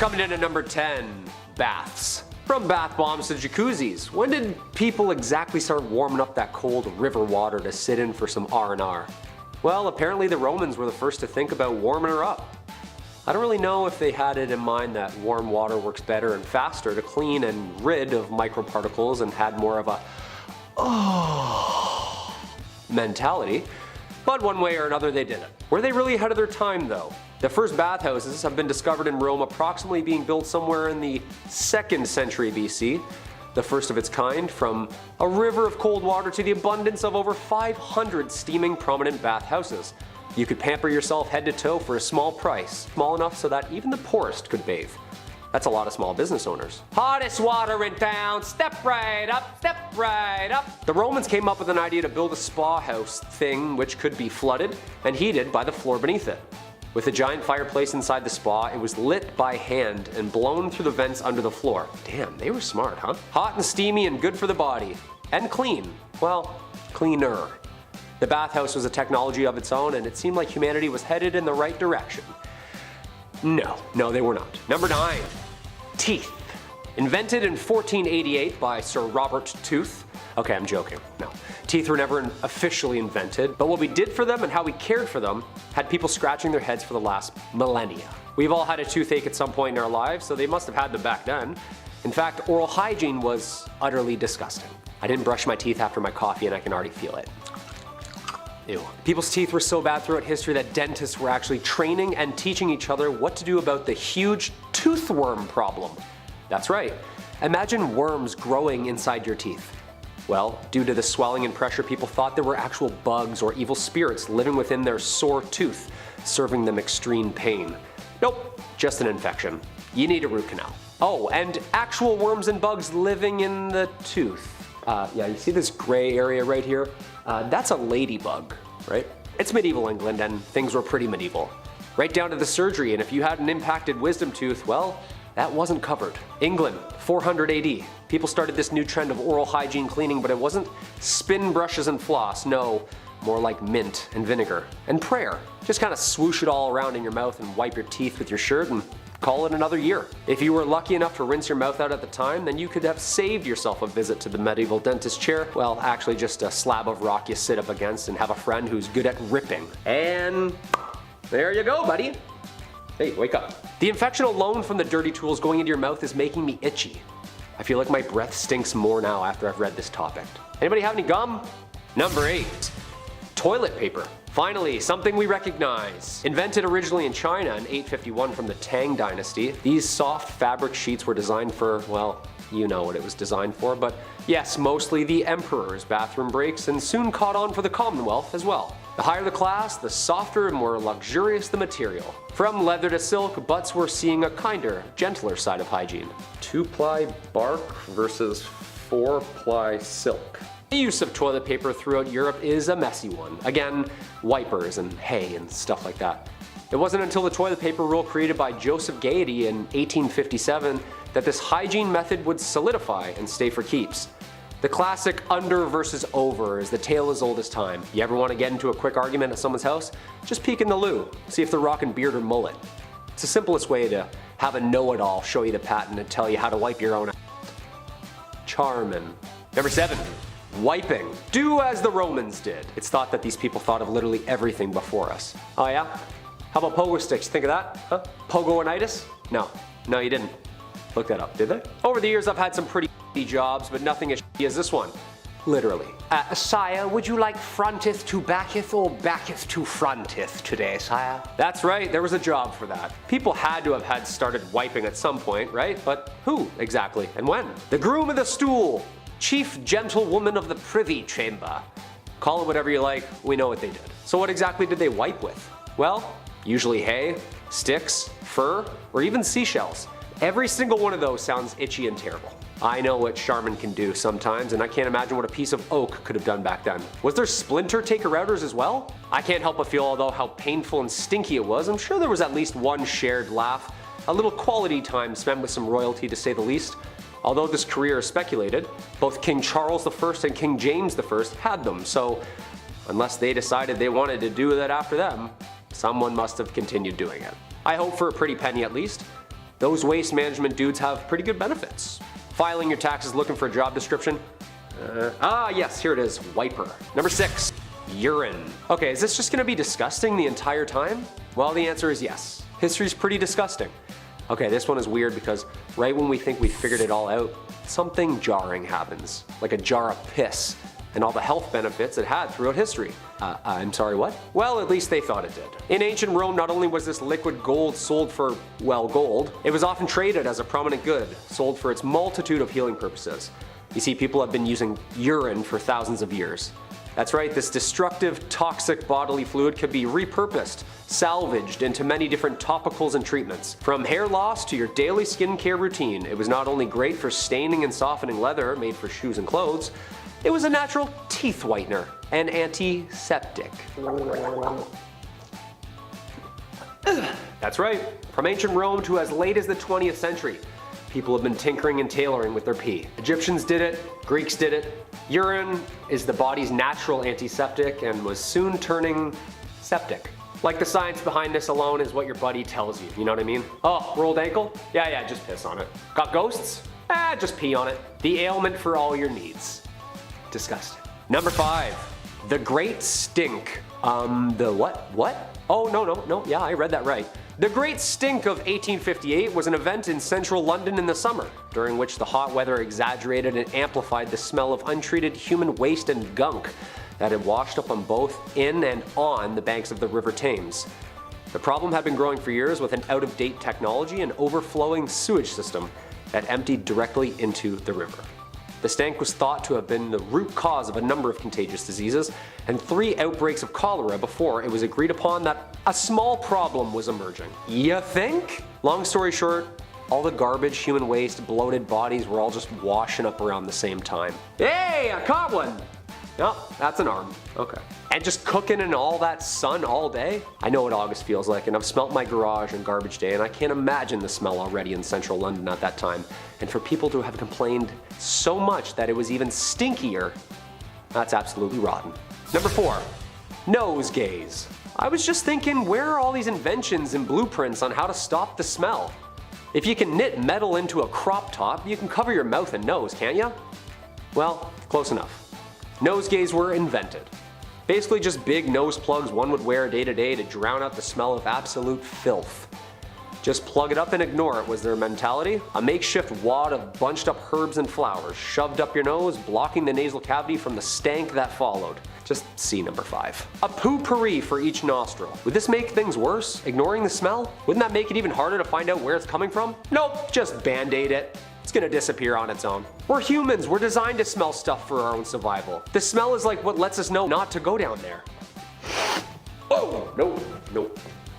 Coming in at number 10, baths. From bath bombs to jacuzzis, when did people exactly start warming up that cold river water to sit in for some R&R? Well, apparently the Romans were the first to think about warming her up. I don't really know if they had it in mind that warm water works better and faster to clean and rid of microparticles and had more of a oh mentality, but one way or another they did it. Were they really ahead of their time though? The first bathhouses have been discovered in Rome approximately being built somewhere in the 2nd century BC, the first of its kind, from a river of cold water to the abundance of over 500 steaming prominent bathhouses. You could pamper yourself head to toe for a small price, small enough so that even the poorest could bathe. That's a lot of small business owners. Hottest water in town, step right up, step right up. The Romans came up with an idea to build a spa house thing which could be flooded and heated by the floor beneath it. With a giant fireplace inside the spa, it was lit by hand and blown through the vents under the floor. Damn, they were smart, huh? Hot and steamy and good for the body. And clean. Well, cleaner. The bathhouse was a technology of its own, and it seemed like humanity was headed in the right direction. No, they were not. Number 9. Teeth. Invented in 1488 by Sir Robert Tooth. Okay, I'm joking. No. Teeth were never officially invented, but what we did for them and how we cared for them had people scratching their heads for the last millennia. We've all had a toothache at some point in our lives, so they must have had them back then. In fact, oral hygiene was utterly disgusting. I didn't brush my teeth after my coffee and I can already feel it. Ew. People's teeth were so bad throughout history that dentists were actually training and teaching each other what to do about the huge toothworm problem. That's right. Imagine worms growing inside your teeth. Well, due to the swelling and pressure, people thought there were actual bugs or evil spirits living within their sore tooth, serving them extreme pain. Nope, just an infection. You need a root canal. Oh, and actual worms and bugs living in the tooth. Yeah, you see this gray area right here? That's a ladybug, right? It's medieval England and things were pretty medieval. Right down to the surgery, and if you had an impacted wisdom tooth, well, that wasn't covered. England, 400 AD. People started this new trend of oral hygiene cleaning, but it wasn't spin brushes and floss, no, more like mint and vinegar. And prayer. Just kind of swoosh it all around in your mouth and wipe your teeth with your shirt and call it another year. If you were lucky enough to rinse your mouth out at the time, then you could have saved yourself a visit to the medieval dentist chair. Well, actually just a slab of rock you sit up against and have a friend who's good at ripping. And there you go, buddy. Hey, wake up. The infection alone from the dirty tools going into your mouth is making me itchy. I feel like my breath stinks more now after I've read this topic. Anybody have any gum? Number 8. Toilet paper. Finally, something we recognize. Invented originally in China in 851 from the Tang Dynasty, these soft fabric sheets were designed for, well, you know what it was designed for, but yes, mostly the emperor's bathroom breaks and soon caught on for the Commonwealth as well. The higher the class, the softer and more luxurious the material. From leather to silk, butts were seeing a kinder, gentler side of hygiene. 2-ply bark versus 4-ply silk. The use of toilet paper throughout Europe is a messy one. Again, wipers and hay and stuff like that. It wasn't until the toilet paper rule created by Joseph Gaiety in 1857 that this hygiene method would solidify and stay for keeps. The classic under versus over is the tale as old as time. You ever want to get into a quick argument at someone's house? Just peek in the loo, see if they're rocking beard or mullet. It's the simplest way to have a know-it-all show you the patent and tell you how to wipe your own Charmin. Number 7. Wiping. Do as the Romans did. It's thought that these people thought of literally everything before us. Oh yeah? How about pogo sticks? Think of that? Huh? Pogoinitis? No, you didn't. Look that up, did they? Over the years I've had some pretty jobs, but nothing as as this one. Literally. Sire, would you like fronteth to backeth or backeth to fronteth today, sire? That's right, there was a job for that. People had to have had started wiping at some point, right? But who exactly and when? The groom of the stool. Chief gentlewoman of the privy chamber. Call it whatever you like, we know what they did. So what exactly did they wipe with? Well, usually hay, sticks, fur, or even seashells. Every single one of those sounds itchy and terrible. I know what Charmin can do sometimes, and I can't imagine what a piece of oak could have done back then. Was there splinter taker-outers as well? I can't help but feel, although how painful and stinky it was, I'm sure there was at least one shared laugh, a little quality time spent with some royalty to say the least. Although this career is speculated, both King Charles I and King James I had them, so unless they decided they wanted to do that after them, someone must have continued doing it. I hope for a pretty penny at least. Those waste management dudes have pretty good benefits. Filing your taxes looking for a job description? Yes, here it is, wiper. Number 6, urine. Okay, is this just gonna be disgusting the entire time? Well, the answer is yes. History's pretty disgusting. Okay, this one is weird because right when we think we figured it all out, something jarring happens, like a jar of piss, and all the health benefits it had throughout history. I'm sorry, what? Well, at least they thought it did. In ancient Rome, not only was this liquid gold sold for, well, gold, it was often traded as a prominent good, sold for its multitude of healing purposes. You see, people have been using urine for thousands of years. That's right, this destructive, toxic bodily fluid could be repurposed, salvaged into many different topicals and treatments. From hair loss to your daily skincare routine, it was not only great for staining and softening leather made for shoes and clothes, it was a natural teeth whitener and antiseptic. That's right, from ancient Rome to as late as the 20th century, people have been tinkering and tailoring with their pee. Egyptians did it, Greeks did it. Urine is the body's natural antiseptic and was soon turning septic. Like the science behind this alone is what your buddy tells you, you know what I mean? Oh, rolled ankle? Yeah, just piss on it. Got ghosts? Just pee on it. The ailment for all your needs. Disgusting. Number 5, the Great Stink. The what? Oh, no, yeah, I read that right. The Great Stink of 1858 was an event in central London in the summer, during which the hot weather exaggerated and amplified the smell of untreated human waste and gunk that had washed up on both in and on the banks of the River Thames. The problem had been growing for years with an out-of-date technology and overflowing sewage system that emptied directly into the river. The stank was thought to have been the root cause of a number of contagious diseases and 3 outbreaks of cholera before it was agreed upon that a small problem was emerging. You think? Long story short, all the garbage, human waste, bloated bodies were all just washing up around the same time. Hey, I caught one! No, that's an arm. Okay. And just cooking in all that sun all day? I know what August feels like, and I've smelt my garage on garbage day, and I can't imagine the smell already in central London at that time. And for people to have complained so much that it was even stinkier, that's absolutely rotten. Number 4, nose gaze. I was just thinking, where are all these inventions and blueprints on how to stop the smell? If you can knit metal into a crop top, you can cover your mouth and nose, can't you? Well, close enough. Nosegays were invented. Basically just big nose plugs one would wear day to day to drown out the smell of absolute filth. Just plug it up and ignore it was their mentality. A makeshift wad of bunched up herbs and flowers shoved up your nose, blocking the nasal cavity from the stank that followed. Just see number 5. A potpourri for each nostril. Would this make things worse, ignoring the smell? Wouldn't that make it even harder to find out where it's coming from? Nope, just band-aid it. It's gonna disappear on its own. We're humans, we're designed to smell stuff for our own survival. The smell is like what lets us know not to go down there. Oh, no.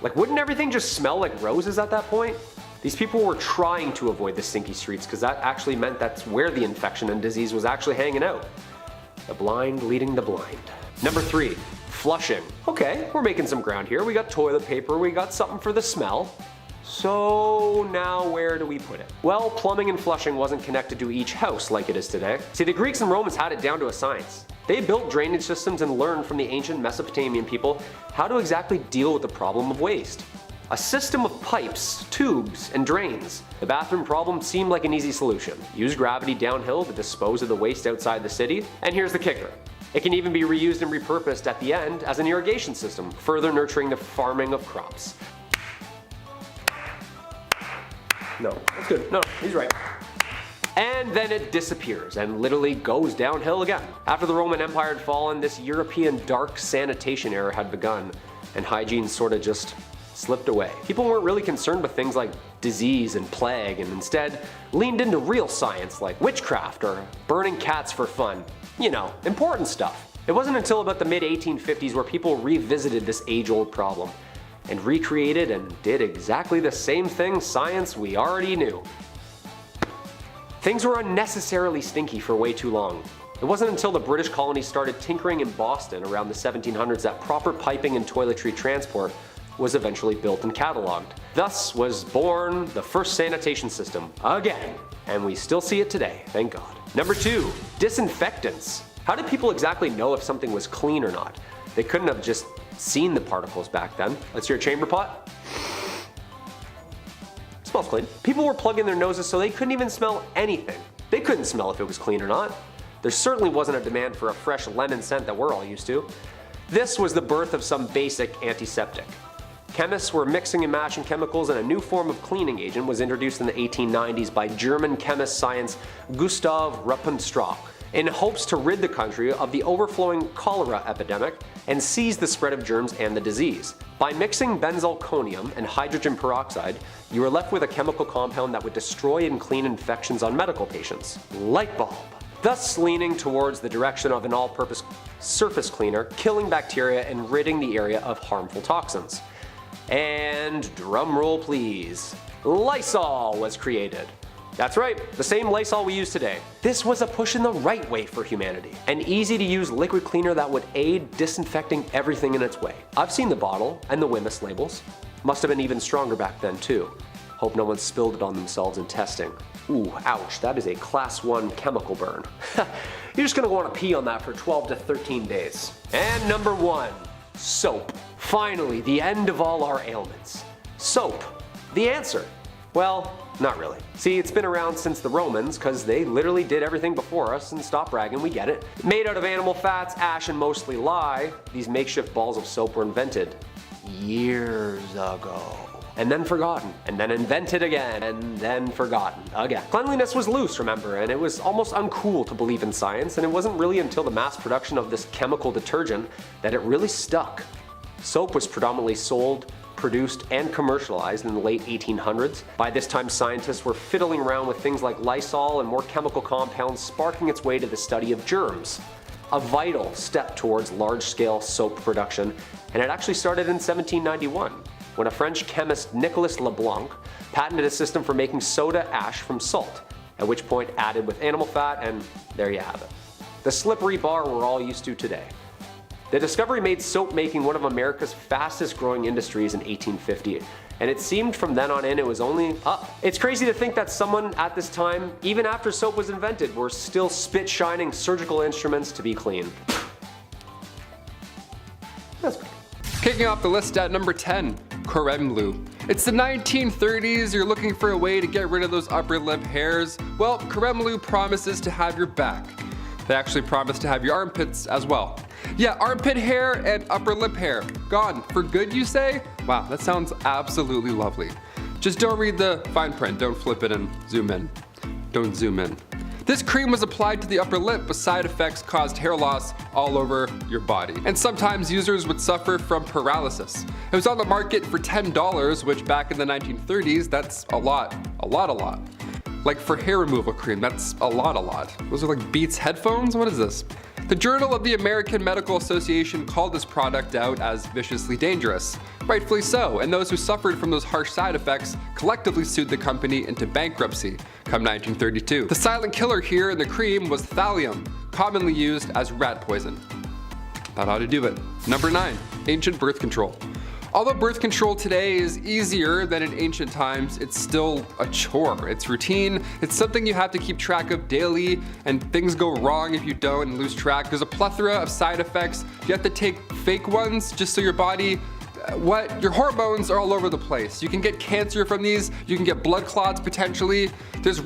Like, wouldn't everything just smell like roses at that point? These people were trying to avoid the stinky streets because that actually meant that's where the infection and disease was actually hanging out. The blind leading the blind. Number 3, flushing. Okay, we're making some ground here. We got toilet paper, we got something for the smell. So now where do we put it? Well, plumbing and flushing wasn't connected to each house like it is today. See, the Greeks and Romans had it down to a science. They built drainage systems and learned from the ancient Mesopotamian people how to exactly deal with the problem of waste. A system of pipes, tubes, and drains. The bathroom problem seemed like an easy solution. Use gravity downhill to dispose of the waste outside the city, and here's the kicker. It can even be reused and repurposed at the end as an irrigation system, further nurturing the farming of crops. No, that's good. No, he's right. And then it disappears and literally goes downhill again. After the Roman Empire had fallen, this European dark sanitation era had begun, and hygiene sort of just slipped away. People weren't really concerned with things like disease and plague, and instead leaned into real science like witchcraft or burning cats for fun. You know, important stuff. It wasn't until about the mid-1850s where people revisited this age-old problem and recreated and did exactly the same thing science we already knew. Things were unnecessarily stinky for way too long. It wasn't until the British colonies started tinkering in Boston around the 1700s that proper piping and toiletry transport was eventually built and catalogued. Thus was born the first sanitation system, again, and we still see it today, thank God. Number 2, disinfectants. How did people exactly know if something was clean or not? They couldn't have just seen the particles back then. Let's hear a chamber pot. smells clean. People were plugging their noses so they couldn't even smell anything. They couldn't smell if it was clean or not. There certainly wasn't a demand for a fresh lemon scent that we're all used to. This was the birth of some basic antiseptic. Chemists were mixing and matching chemicals, and a new form of cleaning agent was introduced in the 1890s by German chemist science Gustav Ruppenstroh in hopes to rid the country of the overflowing cholera epidemic and seize the spread of germs and the disease. By mixing benzalkonium and hydrogen peroxide, you were left with a chemical compound that would destroy and clean infections on medical patients. Light bulb. Thus leaning towards the direction of an all-purpose surface cleaner, killing bacteria and ridding the area of harmful toxins. And drumroll please, Lysol was created. That's right, the same Lysol we use today. This was a push in the right way for humanity. An easy to use liquid cleaner that would aid disinfecting everything in its way. I've seen the bottle and the Wemyss labels. Must have been even stronger back then too. Hope no one spilled it on themselves in testing. Ooh, ouch, that is a class 1 chemical burn. You're just gonna wanna pee on that for 12 to 13 days. And number 1, soap. Finally, the end of all our ailments. Soap. The answer. Well, not really. See, it's been around since the Romans, because they literally did everything before us, and stop bragging, we get it. Made out of animal fats, ash, and mostly lye, these makeshift balls of soap were invented years ago. And then forgotten, and then invented again, and then forgotten again. Cleanliness was loose, remember, and it was almost uncool to believe in science, and it wasn't really until the mass production of this chemical detergent that it really stuck. Soap was predominantly sold, produced, and commercialized in the late 1800s. By this time, scientists were fiddling around with things like Lysol and more chemical compounds, sparking its way to the study of germs. A vital step towards large-scale soap production, and it actually started in 1791. When a French chemist, Nicolas Leblanc, patented a system for making soda ash from salt, at which point added with animal fat, and there you have it. The slippery bar we're all used to today. The discovery made soap making one of America's fastest growing industries in 1850, and it seemed from then on in it was only up. It's crazy to think that someone at this time, even after soap was invented, were still spit-shining surgical instruments to be clean. That's good. Kicking off the list at number 10, creme bleu. It's the 1930s, you're looking for a way to get rid of those upper lip hairs. Well, creme bleu promises to have your back. They actually promise to have your armpits as well. Yeah, armpit hair and upper lip hair. Gone. For good, you say? Wow, that sounds absolutely lovely. Just don't read the fine print. Don't flip it and zoom in. Don't zoom in. This cream was applied to the upper lip, but side effects caused hair loss all over your body. And sometimes users would suffer from paralysis. It was on the market for $10, which back in the 1930s, that's a lot. Like for hair removal cream, that's a lot. Those are like Beats headphones? What is this? The Journal of the American Medical Association called this product out as viciously dangerous. Rightfully so, and those who suffered from those harsh side effects collectively sued the company into bankruptcy come 1932. The silent killer here in the cream was thallium, commonly used as rat poison. That ought to do it. Number 9, ancient birth control. Although birth control today is easier than in ancient times, it's still a chore. It's routine, it's something you have to keep track of daily, and things go wrong if you don't and lose track. There's a plethora of side effects. You have to take fake ones just so your body, your hormones are all over the place. You can get cancer from these, you can get blood clots potentially. There's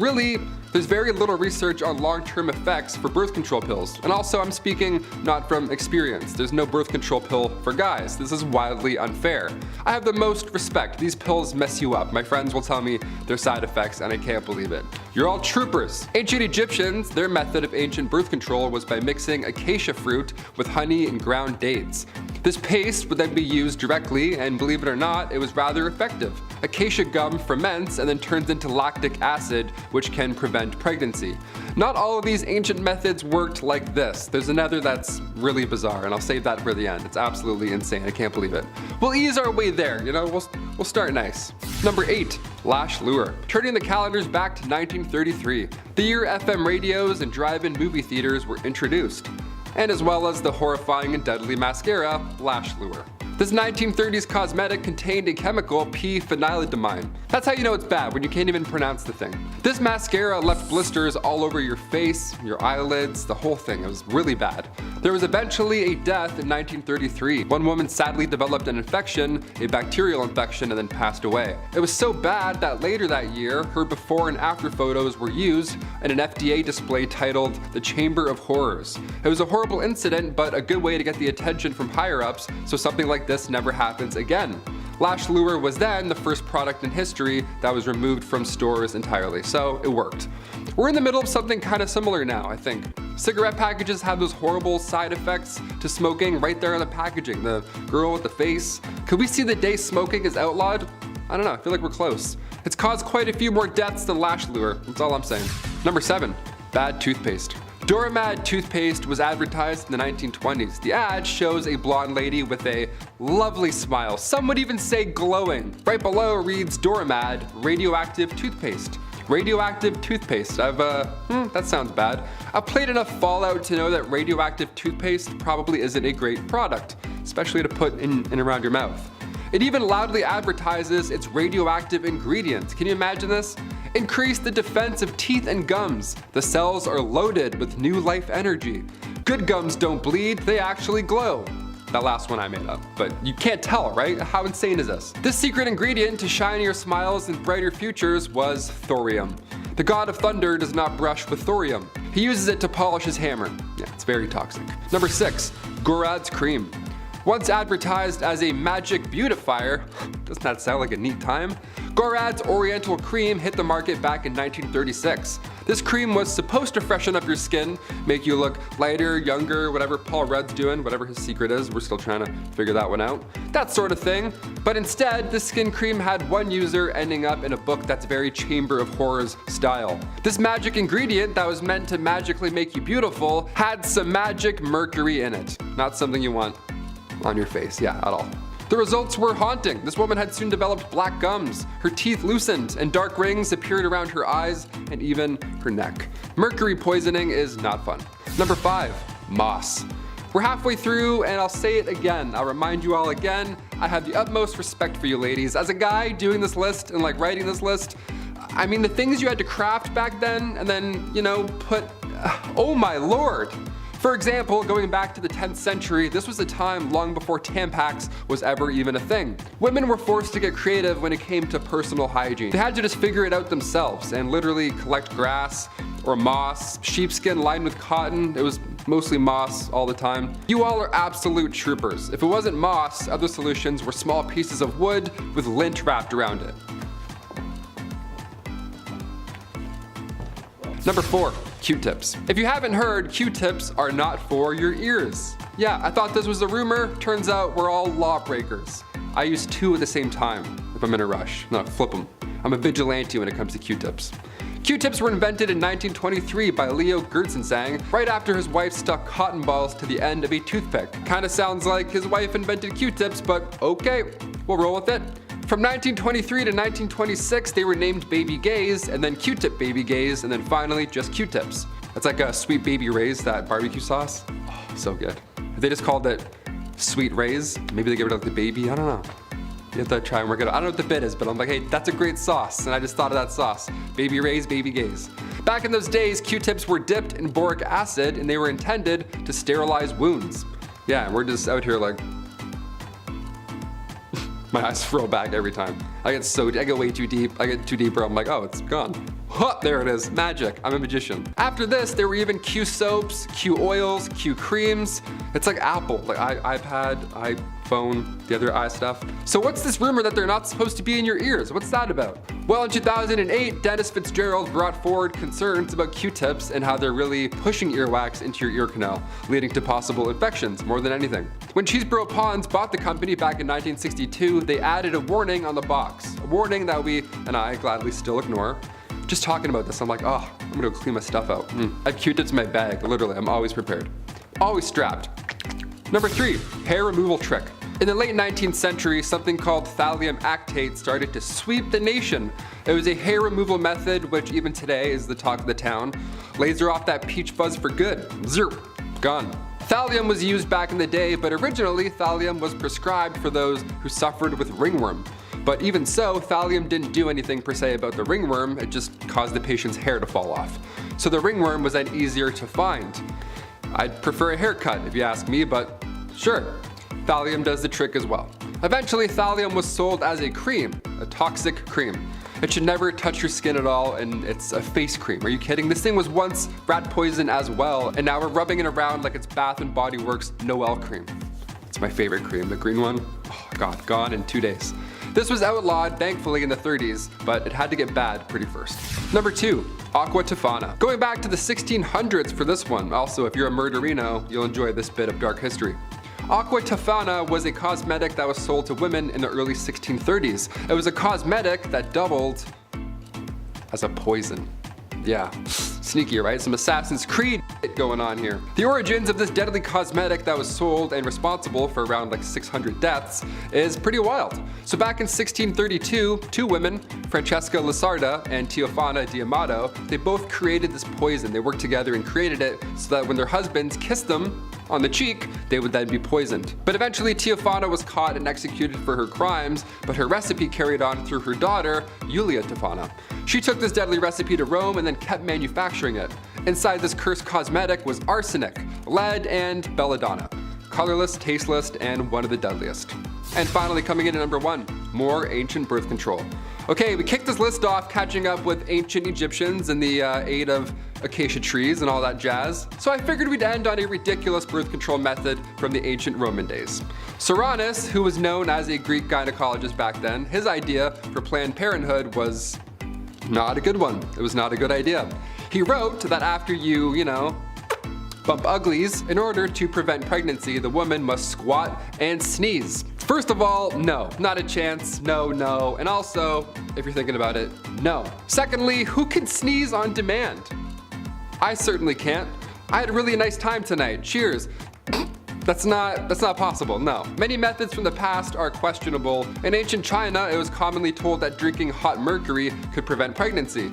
very little research on long-term effects for birth control pills. And also, I'm speaking not from experience. There's no birth control pill for guys. This is wildly unfair. I have the most respect. These pills mess you up. My friends will tell me their side effects, and I can't believe it. You're all troopers. Ancient Egyptians, their method of ancient birth control was by mixing acacia fruit with honey and ground dates. This paste would then be used directly, and believe it or not, it was rather effective. Acacia gum ferments and then turns into lactic acid, which can prevent pregnancy. Not all of these ancient methods worked like this. There's another that's really bizarre, and I'll save that for the end. It's absolutely insane. I can't believe it. We'll ease our way there, you know, we'll start nice. Number 8, lash lure. Turning the calendars back to 1933, the year FM radios and drive-in movie theaters were introduced, and as well as the horrifying and deadly mascara, lash lure. This 1930s cosmetic contained a chemical p-phenylenediamine. That's how you know it's bad, when you can't even pronounce the thing. This mascara left blisters all over your face, your eyelids, the whole thing. It was really bad. There was eventually a death in 1933. One woman sadly developed an infection, a bacterial infection, and then passed away. It was so bad that later that year, her before and after photos were used in an FDA display titled The Chamber of Horrors. It was a horrible incident, but a good way to get the attention from higher-ups so something like this never happens again. Lash Lure was then the first product in history that was removed from stores entirely, so it worked. We're in the middle of something kind of similar now, I think. Cigarette packages have those horrible side effects to smoking right there on the packaging. The girl with the face. Could we see the day smoking is outlawed? I don't know, I feel like we're close. It's caused quite a few more deaths than Lash Lure, that's all I'm saying. Number 7, bad toothpaste. Doramad toothpaste was advertised in the 1920s. The ad shows a blonde lady with a lovely smile. Some would even say glowing. Right below reads Doramad radioactive toothpaste. Radioactive toothpaste. That sounds bad. I've played enough Fallout to know that radioactive toothpaste probably isn't a great product, especially to put in and around your mouth. It even loudly advertises its radioactive ingredients. Can you imagine this? Increase the defense of teeth and gums. The cells are loaded with new life energy. Good gums don't bleed, they actually glow. That last one I made up, but you can't tell, right? How insane is this? This secret ingredient to shinier smiles and brighter futures was thorium. The god of thunder does not brush with thorium. He uses it to polish his hammer. Yeah, it's very toxic. Number 6, Gorad's cream. Once advertised as a magic beautifier, doesn't that sound like a neat time? Gorad's Oriental Cream hit the market back in 1936. This cream was supposed to freshen up your skin, make you look lighter, younger, whatever Paul Rudd's doing, whatever his secret is, we're still trying to figure that one out. That sort of thing. But instead, this skin cream had one user ending up in a book that's very Chamber of Horrors style. This magic ingredient that was meant to magically make you beautiful had some magic mercury in it. Not something you want on your face, yeah, at all. The results were haunting. This woman had soon developed black gums, her teeth loosened, and dark rings appeared around her eyes and even her neck. Mercury poisoning is not fun. Number 5, moss. We're halfway through and I'll say it again. I'll remind you all again, I have the utmost respect for you ladies. As a guy doing this list and writing this list, I mean the things you had to craft back then and then, put, oh my lord. For example, going back to the 10th century, this was a time long before Tampax was ever even a thing. Women were forced to get creative when it came to personal hygiene. They had to just figure it out themselves and literally collect grass or moss, sheepskin lined with cotton. It was mostly moss all the time. You all are absolute troopers. If it wasn't moss, other solutions were small pieces of wood with lint wrapped around it. Number 4, Q-tips. If you haven't heard, Q-tips are not for your ears. Yeah, I thought this was a rumor. Turns out we're all lawbreakers. I use 2 at the same time if I'm in a rush. No, flip them. I'm a vigilante when it comes to Q-tips. Q-tips were invented in 1923 by Leo Gertzensang, right after his wife stuck cotton balls to the end of a toothpick. Kinda sounds like his wife invented Q-tips, but okay, we'll roll with it. From 1923 to 1926, they were named Baby Gays, and then Q-tip Baby Gays, and then finally just Q-tips. It's like a Sweet Baby Ray's, that barbecue sauce. Oh, so good. If they just called it Sweet Ray's, maybe they get rid of the baby, I don't know. You have to try and work it out. I don't know what the bit is, but I'm like, hey, that's a great sauce, and I just thought of that sauce. Baby Ray's, Baby Gays. Back in those days, Q-tips were dipped in boric acid, and they were intended to sterilize wounds. Yeah, and we're just out here like, my eyes roll back every time. I get way too deep. I get too deep where I'm like, oh, it's gone. Huh, there it is, magic, I'm a magician. After this, there were even Q soaps, Q oils, Q creams. It's like Apple, like iPad, iPhone, the other i stuff. So what's this rumor that they're not supposed to be in your ears? What's that about? Well, in 2008, Dennis Fitzgerald brought forward concerns about Q-tips and how they're really pushing earwax into your ear canal, leading to possible infections more than anything. When Cheeseboro Ponds bought the company back in 1962, they added a warning on the box, a warning that we and I gladly still ignore. Just talking about this, I'm like, oh, I'm gonna go clean my stuff out. I have Q-tips in my bag, literally, I'm always prepared. Always strapped. Number 3, hair removal trick. In the late 19th century, something called thallium actate started to sweep the nation. It was a hair removal method which even today is the talk of the town. Laser off that peach fuzz for good. Zerp, gone. Thallium was used back in the day, but originally thallium was prescribed for those who suffered with ringworm. But even so, thallium didn't do anything per se about the ringworm, it just caused the patient's hair to fall off. So the ringworm was then easier to find. I'd prefer a haircut if you ask me, but sure, thallium does the trick as well. Eventually, thallium was sold as a cream, a toxic cream. It should never touch your skin at all, and it's a face cream. Are you kidding? This thing was once rat poison as well, and now we're rubbing it around like it's Bath & Body Works Noel cream. It's my favorite cream, the green one. Oh God, gone in 2 days. This was outlawed, thankfully, in the 30s, but it had to get bad pretty first. Number 2, Aqua Tofana. Going back to the 1600s for this one. Also, if you're a murderino, you'll enjoy this bit of dark history. Aqua Tofana was a cosmetic that was sold to women in the early 1630s. It was a cosmetic that doubled as a poison. Yeah, sneaky, right? Some Assassin's Creed going on here. The origins of this deadly cosmetic that was sold and responsible for around like 600 deaths is pretty wild. So back in 1632, two women, Francesca Lasarda and Teofana D'Amato, they both created this poison. They worked together and created it so that when their husbands kissed them on the cheek, they would then be poisoned. But eventually Teofana was caught and executed for her crimes, but her recipe carried on through her daughter, Julia Tofana. She took this deadly recipe to Rome and then kept manufacturing it. Inside this cursed cosmetic was arsenic, lead, and belladonna. Colorless, tasteless, and one of the deadliest. And finally coming in at number 1, more ancient birth control. Okay, we kicked this list off catching up with ancient Egyptians and the aid of acacia trees and all that jazz. So I figured we'd end on a ridiculous birth control method from the ancient Roman days. Cyrannus, who was known as a Greek gynecologist back then, his idea for Planned Parenthood was not a good one. It was not a good idea. He wrote that after you bump uglies, in order to prevent pregnancy, the woman must squat and sneeze. First of all, no, not a chance, no, and also, if you're thinking about it, no. Secondly, who can sneeze on demand? I certainly can't. I had a really nice time tonight, cheers. That's not possible, no. Many methods from the past are questionable. In ancient China, it was commonly told that drinking hot mercury could prevent pregnancy.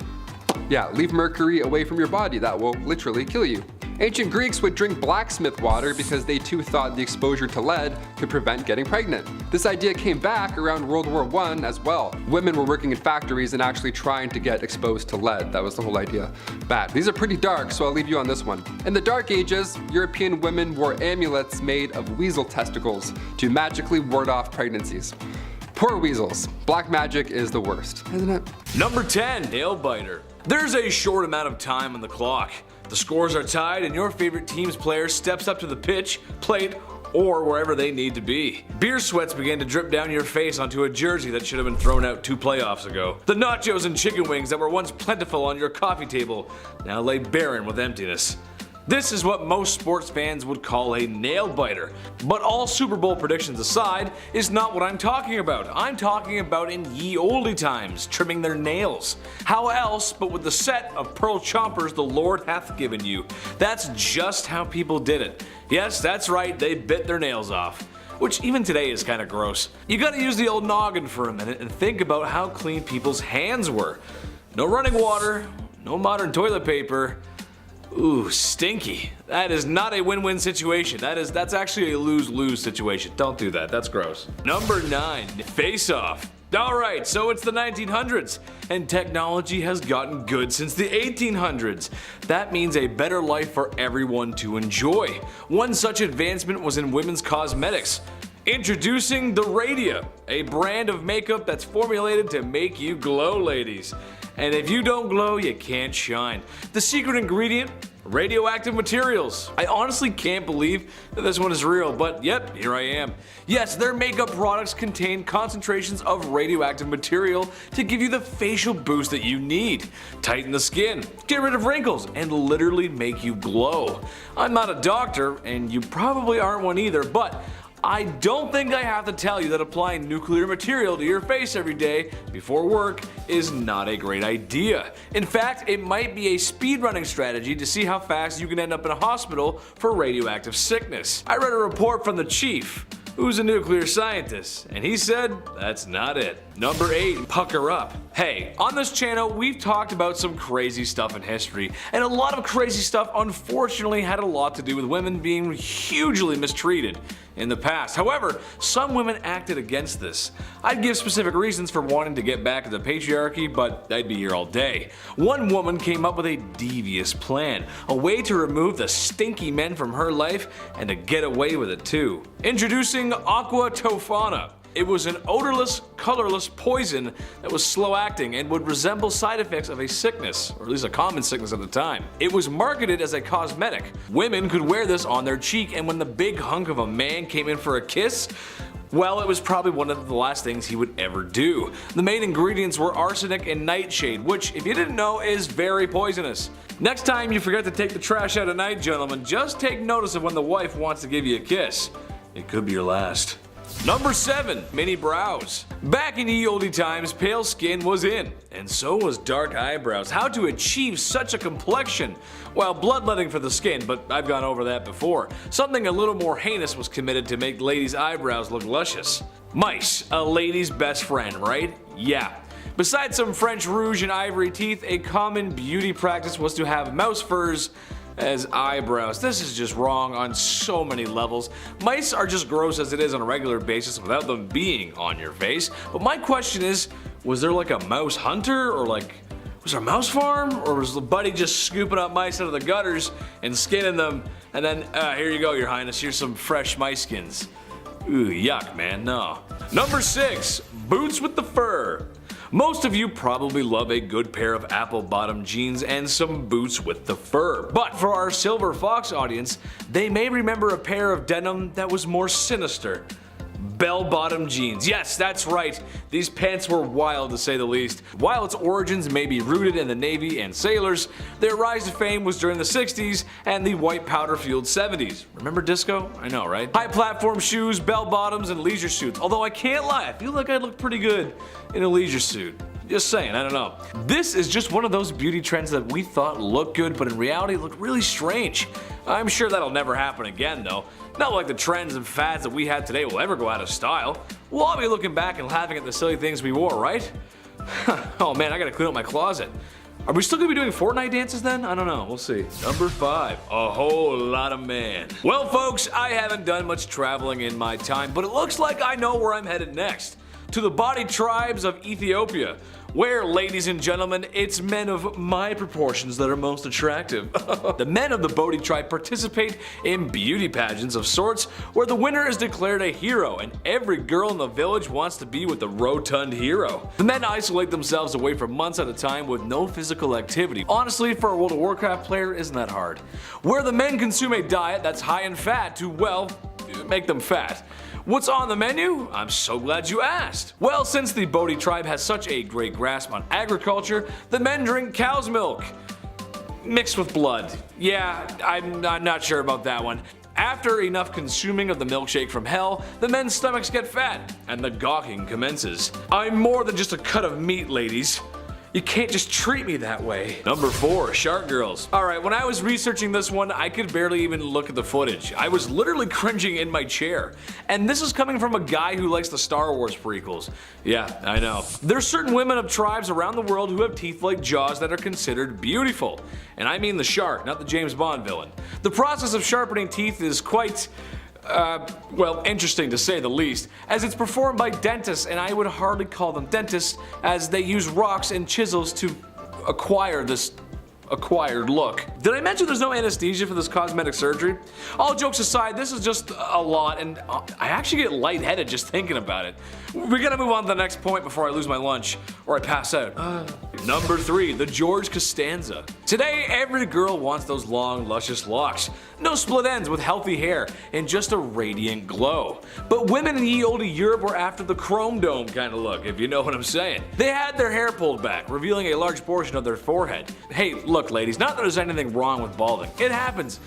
Yeah, leave mercury away from your body, that will literally kill you. Ancient Greeks would drink blacksmith water because they too thought the exposure to lead could prevent getting pregnant. This idea came back around World War I as well. Women were working in factories and actually trying to get exposed to lead. That was the whole idea. Bad. These are pretty dark, so I'll leave you on this one. In the Dark Ages, European women wore amulets made of weasel testicles to magically ward off pregnancies. Poor weasels. Black magic is the worst, isn't it? Number 10, nail biter. There's a short amount of time on the clock. The scores are tied and your favorite team's player steps up to the pitch, plate, or wherever they need to be. Beer sweats begin to drip down your face onto a jersey that should have been thrown out 2 playoffs ago. The nachos and chicken wings that were once plentiful on your coffee table now lay barren with emptiness. This is what most sports fans would call a nail biter. But all Super Bowl predictions aside, is not what I'm talking about. I'm talking about in ye olde times, trimming their nails. How else but with the set of pearl chompers the Lord hath given you. That's just how people did it. Yes, that's right, they bit their nails off. Which even today is kinda gross. You gotta use the old noggin for a minute and think about how clean people's hands were. No running water, no modern toilet paper. Ooh, stinky. That is not a win-win situation. That's actually a lose-lose situation. Don't do that. That's gross. Number 9, face off. Alright, so it's the 1900s, and technology has gotten good since the 1800s. That means a better life for everyone to enjoy. One such advancement was in women's cosmetics. Introducing the Radia, a brand of makeup that's formulated to make you glow, ladies. And if you don't glow, you can't shine. The secret ingredient? Radioactive materials. I honestly can't believe that this one is real, but yep, here I am. Yes, their makeup products contain concentrations of radioactive material to give you the facial boost that you need, tighten the skin, get rid of wrinkles, and literally make you glow. I'm not a doctor, and you probably aren't one either, but I don't think I have to tell you that applying nuclear material to your face every day before work is not a great idea. In fact, it might be a speedrunning strategy to see how fast you can end up in a hospital for radioactive sickness. I read a report from the chief, who's a nuclear scientist, and he said that's not it. Number 8, pucker up. Hey, on this channel we've talked about some crazy stuff in history, and a lot of crazy stuff unfortunately had a lot to do with women being hugely mistreated. in the past. However, some women acted against this. I'd give specific reasons for wanting to get back at the patriarchy, but I'd be here all day. One woman came up with a devious plan, a way to remove the stinky men from her life and to get away with it too. Introducing Aqua Tofana. It was an odorless, colorless poison that was slow acting and would resemble side effects of a sickness, or at least a common sickness at the time. It was marketed as a cosmetic. Women could wear this on their cheek, and when the big hunk of a man came in for a kiss, well, it was probably one of the last things he would ever do. The main ingredients were arsenic and nightshade, which, if you didn't know, is very poisonous. Next time you forget to take the trash out at night, gentlemen, just take notice of when the wife wants to give you a kiss. It could be your last. Number 7. Mini brows. Back in ye olde times, pale skin was in, and so was dark eyebrows. How to achieve such a complexion? Well, bloodletting for the skin, but I've gone over that before. Something a little more heinous was committed to make ladies' eyebrows look luscious. Mice, a lady's best friend, right? Yeah. Besides some French rouge and ivory teeth, a common beauty practice was to have mouse furs as eyebrows. This is just wrong on so many levels. Mice are just gross as it is on a regular basis without them being on your face. But my question is, was there like a mouse hunter, or was there a mouse farm? Or was the buddy just scooping up mice out of the gutters and skinning them, and then, here you go, your highness, here's some fresh mice skins. Ooh, yuck, man, no. Number 6, boots with the fur. Most of you probably love a good pair of apple-bottom jeans and some boots with the fur. But for our Silver Fox audience, they may remember a pair of denim that was more sinister. Bell-bottom jeans. Yes, that's right. These pants were wild to say the least. While its origins may be rooted in the Navy and sailors, their rise to fame was during the 60s and the white powder-fueled 70s. Remember disco? I know, right? High platform shoes, bell-bottoms, and leisure suits. Although I can't lie, I feel like I'd look pretty good in a leisure suit. Just saying, I don't know. This is just one of those beauty trends that we thought looked good, but in reality looked really strange. I'm sure that'll never happen again though. Not like the trends and fads that we have today will ever go out of style. We'll all be looking back and laughing at the silly things we wore, right? Oh man, I gotta clean up my closet. Are we still gonna be doing Fortnite dances then? I don't know, we'll see. Number 5, a whole lot of man. Well folks, I haven't done much traveling in my time, but it looks like I know where I'm headed next. To the body tribes of Ethiopia, where, ladies and gentlemen, it's men of my proportions that are most attractive. The men of the Bodhi tribe participate in beauty pageants of sorts, where the winner is declared a hero, and every girl in the village wants to be with the rotund hero. The men isolate themselves away for months at a time with no physical activity. Honestly, for a World of Warcraft player, isn't that hard? Where the men consume a diet that's high in fat to, well, make them fat. What's on the menu? I'm so glad you asked. Well, since the Bodhi tribe has such a great grasp on agriculture, the men drink cow's milk mixed with blood. Yeah, I'm not sure about that one. After enough consuming of the milkshake from hell, the men's stomachs get fat, and the gawking commences. I'm more than just a cut of meat, ladies. You can't just treat me that way. Number 4, shark girls. Alright, when I was researching this one, I could barely even look at the footage. I was literally cringing in my chair. And this is coming from a guy who likes the Star Wars prequels. Yeah, I know. There's certain women of tribes around the world who have teeth like jaws that are considered beautiful. And I mean the shark, not the James Bond villain. The process of sharpening teeth is quite well, interesting to say the least, as it's performed by dentists, and I would hardly call them dentists, as they use rocks and chisels to acquire this acquired look. Did I mention there's no anesthesia for this cosmetic surgery? All jokes aside, this is just a lot, and I actually get lightheaded just thinking about it. We gotta move on to the next point before I lose my lunch, or I pass out. Number 3, the George Costanza. Today, every girl wants those long, luscious locks. No split ends with healthy hair, and just a radiant glow. But women in ye olde Europe were after the chrome dome kind of look, if you know what I'm saying. They had their hair pulled back, revealing a large portion of their forehead. Hey, look ladies, not that there's anything wrong with balding. It happens.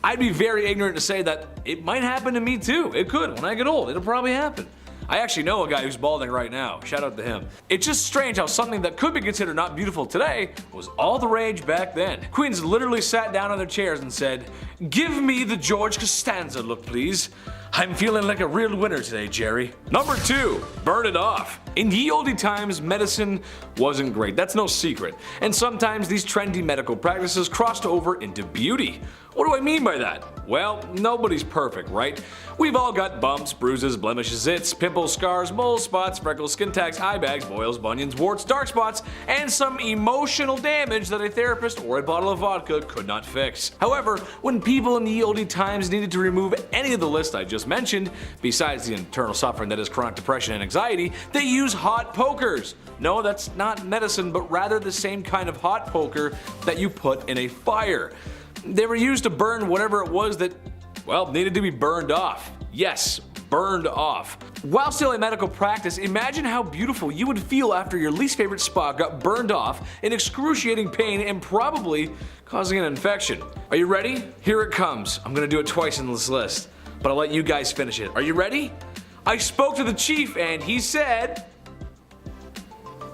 I'd be very ignorant to say that it might happen to me too. It could. When I get old, it'll probably happen. I actually know a guy who's balding right now. Shout out to him. It's just strange how something that could be considered not beautiful today was all the rage back then. Queens literally sat down on their chairs and said, "Give me the George Costanza look, please. I'm feeling like a real winner today, Jerry." Number 2, burn it off. In ye olde times, medicine wasn't great, that's no secret, and sometimes these trendy medical practices crossed over into beauty. What do I mean by that? Well, nobody's perfect, right? We've all got bumps, bruises, blemishes, zits, pimples, scars, moles, spots, freckles, skin tags, eye bags, boils, bunions, warts, dark spots, and some emotional damage that a therapist or a bottle of vodka could not fix. However, when people in the olde times needed to remove any of the list I just mentioned, besides the internal suffering that is chronic depression and anxiety, they use hot pokers. No, that's not medicine, but rather the same kind of hot poker that you put in a fire. They were used to burn whatever it was that, well, needed to be burned off. Yes, burned off. While still a medical practice, imagine how beautiful you would feel after your least favorite spot got burned off in excruciating pain and probably causing an infection. Are you ready? Here it comes. I'm gonna do it twice in this list, but I'll let you guys finish it. Are you ready? I spoke to the chief and he said,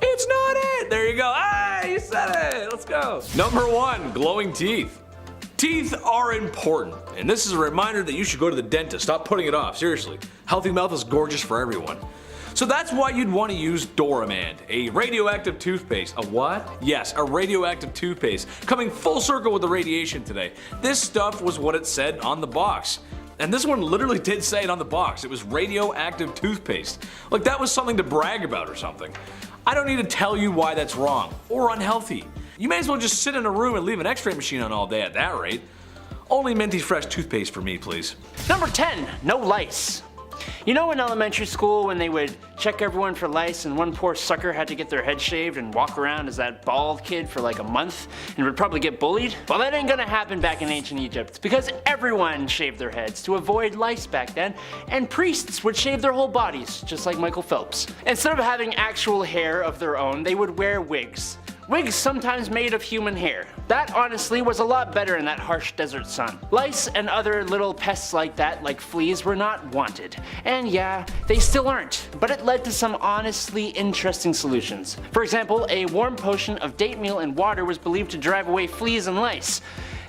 it's not it! There you go. Ah, you said it. Let's go. Number 1, glowing teeth. Teeth are important, and this is a reminder that you should go to the dentist. Stop putting it off, seriously. Healthy mouth is gorgeous for everyone. So that's why you'd want to use Doramand, a radioactive toothpaste. A what? Yes, a radioactive toothpaste. Coming full circle with the radiation today. This stuff was what it said on the box. And this one literally did say it on the box. It was radioactive toothpaste. Like that was something to brag about or something. I don't need to tell you why that's wrong or unhealthy. You may as well just sit in a room and leave an x-ray machine on all day at that rate. Only minty fresh toothpaste for me, please. Number 10, no lice. You know in elementary school when they would check everyone for lice and one poor sucker had to get their head shaved and walk around as that bald kid for like a month and would probably get bullied? Well, that ain't gonna happen back in ancient Egypt because everyone shaved their heads to avoid lice back then, and priests would shave their whole bodies just like Michael Phelps. Instead of having actual hair of their own, they would wear wigs. Wigs sometimes made of human hair. That honestly was a lot better in that harsh desert sun. Lice and other little pests like that, like fleas, were not wanted. And yeah, they still aren't, but it led to some honestly interesting solutions. For example, a warm potion of date meal and water was believed to drive away fleas and lice.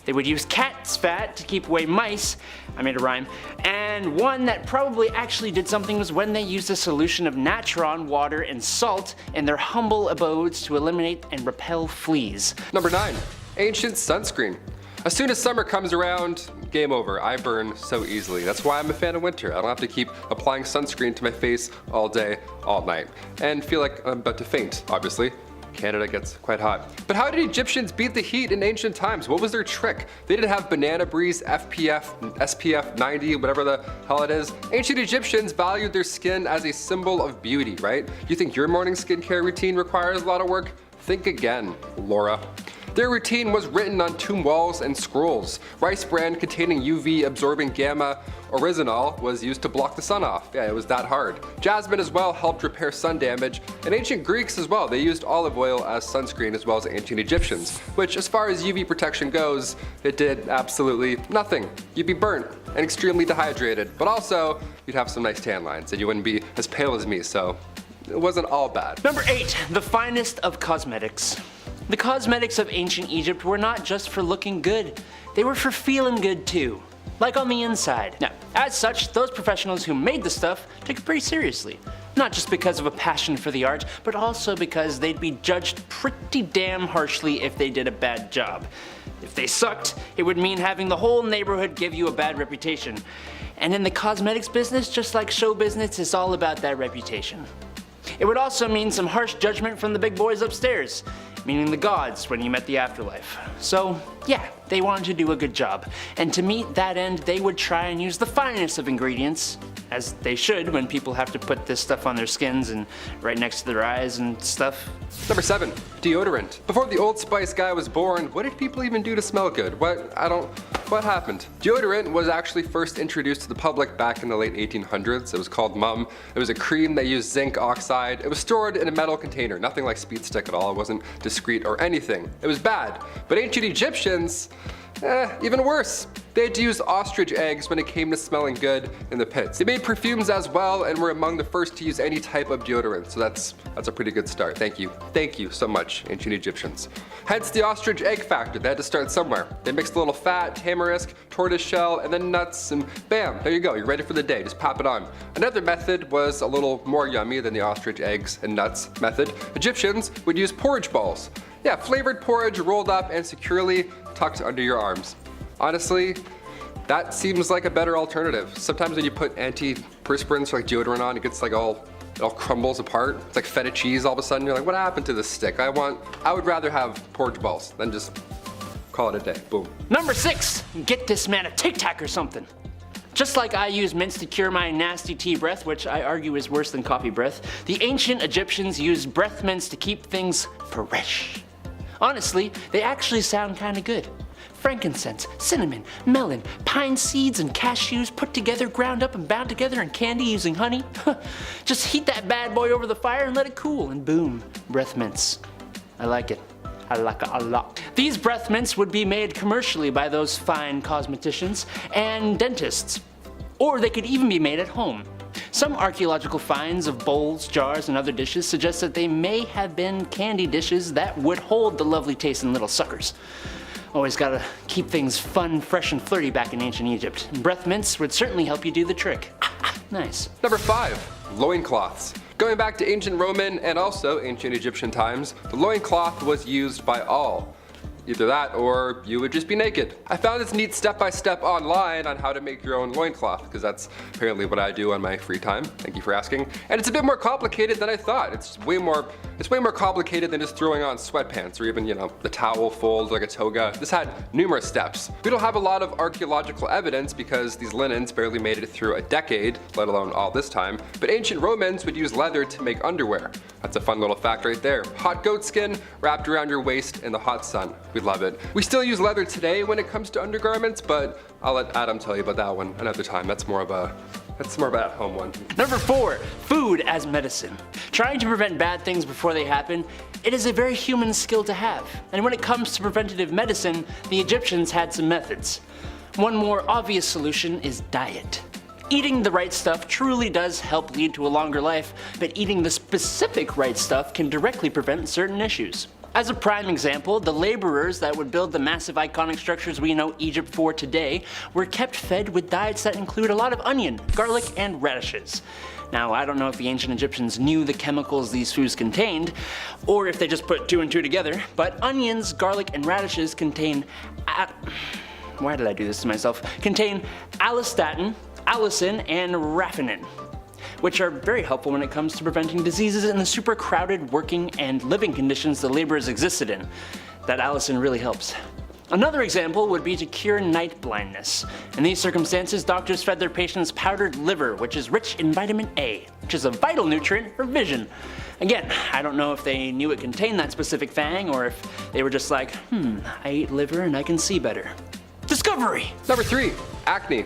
They would use cat's fat to keep away mice, I made a rhyme, and one that probably actually did something was when they used a solution of natron, water, and salt in their humble abodes to eliminate and repel fleas. Number 9, ancient sunscreen. As soon as summer comes around, game over. I burn so easily. That's why I'm a fan of winter. I don't have to keep applying sunscreen to my face all day, all night, and feel like I'm about to faint, obviously. Canada gets quite hot. But how did Egyptians beat the heat in ancient times? What was their trick? They didn't have banana breeze, SPF 90, whatever the hell it is. Ancient Egyptians valued their skin as a symbol of beauty, right? You think your morning skincare routine requires a lot of work? Think again, Laura. Their routine was written on tomb walls and scrolls. Rice bran containing UV absorbing gamma oryzanol was used to block the sun off. Yeah, it was that hard. Jasmine as well helped repair sun damage, and ancient Greeks as well. They used olive oil as sunscreen as well as ancient Egyptians, which as far as UV protection goes, it did absolutely nothing. You'd be burnt and extremely dehydrated, but also you'd have some nice tan lines and you wouldn't be as pale as me, so it wasn't all bad. Number 8, the finest of cosmetics. The cosmetics of ancient Egypt were not just for looking good, they were for feeling good too. Like on the inside. Now, as such, those professionals who made the stuff took it pretty seriously. Not just because of a passion for the art, but also because they'd be judged pretty damn harshly if they did a bad job. If they sucked, it would mean having the whole neighborhood give you a bad reputation. And in the cosmetics business, just like show business, it's all about that reputation. It would also mean some harsh judgment from the big boys upstairs, meaning the gods when you met the afterlife. So yeah, they wanted to do a good job, and to meet that end they would try and use the finest of ingredients, as they should when people have to put this stuff on their skins and right next to their eyes and stuff. Number 7, deodorant. Before the Old Spice guy was born, what did people even do to smell good? What happened? Deodorant was actually first introduced to the public back in the late 1800s. It was called Mum. It was a cream that used zinc oxide. It was stored in a metal container, nothing like Speed Stick at all. It wasn't discreet or anything. It was bad. But ancient Egyptians, even worse. They had to use ostrich eggs when it came to smelling good in the pits. They made perfumes as well and were among the first to use any type of deodorant, so that's a pretty good start. Thank you so much, ancient Egyptians. Hence the ostrich egg factor. They had to start somewhere. They mixed a little fat, tamarisk, tortoise shell, and then nuts, and bam, there you go, you're ready for the day, just pop it on. Another method was a little more yummy than the ostrich eggs and nuts method. Egyptians would use porridge balls. Yeah, flavored porridge rolled up and securely tucked under your arms. Honestly, that seems like a better alternative. Sometimes when you put antiperspirants like deodorant on, it gets like it all crumbles apart. It's like feta cheese all of a sudden. You're like, what happened to this stick? I would rather have porridge balls than just call it a day. Boom. Number 6, get this man a Tic Tac or something. Just like I use mints to cure my nasty tea breath, which I argue is worse than coffee breath, the ancient Egyptians used breath mints to keep things fresh. Honestly, they actually sound kinda good. Frankincense, cinnamon, melon, pine seeds, and cashews put together, ground up, and bound together in candy using honey. Just heat that bad boy over the fire and let it cool, and boom, breath mints. I like it. I like it a lot. These breath mints would be made commercially by those fine cosmeticians and dentists. Or they could even be made at home. Some archaeological finds of bowls, jars, and other dishes suggest that they may have been candy dishes that would hold the lovely tasting little suckers. Always gotta keep things fun, fresh, and flirty back in ancient Egypt. And breath mints would certainly help you do the trick. Nice. Number 5, loincloths. Going back to ancient Roman and also ancient Egyptian times, the loincloth was used by all. Either that or you would just be naked. I found this neat step-by-step online on how to make your own loincloth, because that's apparently what I do on my free time. Thank you for asking. And it's a bit more complicated than I thought. It's way more complicated than just throwing on sweatpants or even, the towel folds like a toga. This had numerous steps. We don't have a lot of archaeological evidence because these linens barely made it through a decade, let alone all this time, but ancient Romans would use leather to make underwear. That's a fun little fact right there. Hot goat skin wrapped around your waist in the hot sun. We love it. We still use leather today when it comes to undergarments, but I'll let Adam tell you about that one another time. That's more of a at-home one. Number 4, food as medicine. Trying to prevent bad things before they happen, it is a very human skill to have. And when it comes to preventative medicine, the Egyptians had some methods. One more obvious solution is diet. Eating the right stuff truly does help lead to a longer life, but eating the specific right stuff can directly prevent certain issues. As a prime example, the laborers that would build the massive iconic structures we know Egypt for today were kept fed with diets that include a lot of onion, garlic, and radishes. Now, I don't know if the ancient Egyptians knew the chemicals these foods contained, or if they just put 2 and 2 together, but onions, garlic, and radishes contain why did I do this to myself? Contain allistatin, allicin, and raffinate, which are very helpful when it comes to preventing diseases in the super crowded working and living conditions the laborers existed in. That allicin really helps. Another example would be to cure night blindness. In these circumstances, doctors fed their patients powdered liver, which is rich in vitamin A, which is a vital nutrient for vision. Again, I don't know if they knew it contained that specific thing, or if they were just like, I eat liver and I can see better. Discovery! Number 3, acne.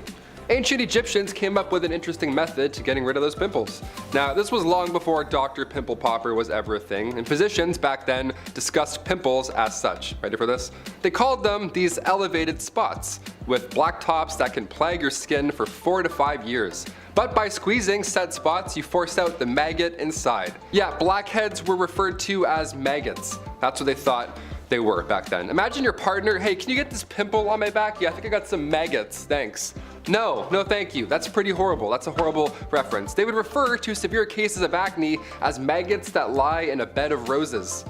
Ancient Egyptians came up with an interesting method to getting rid of those pimples. Now, this was long before Dr. Pimple Popper was ever a thing, and physicians back then discussed pimples as such. Ready for this? They called them these elevated spots, with black tops that can plague your skin for 4 to 5 years. But by squeezing said spots, you force out the maggot inside. Yeah, blackheads were referred to as maggots. That's what they thought they were back then. Imagine your partner, hey, can you get this pimple on my back? Yeah, I think I got some maggots, thanks. No thank you. That's pretty horrible. That's a horrible reference. They would refer to severe cases of acne as maggots that lie in a bed of roses.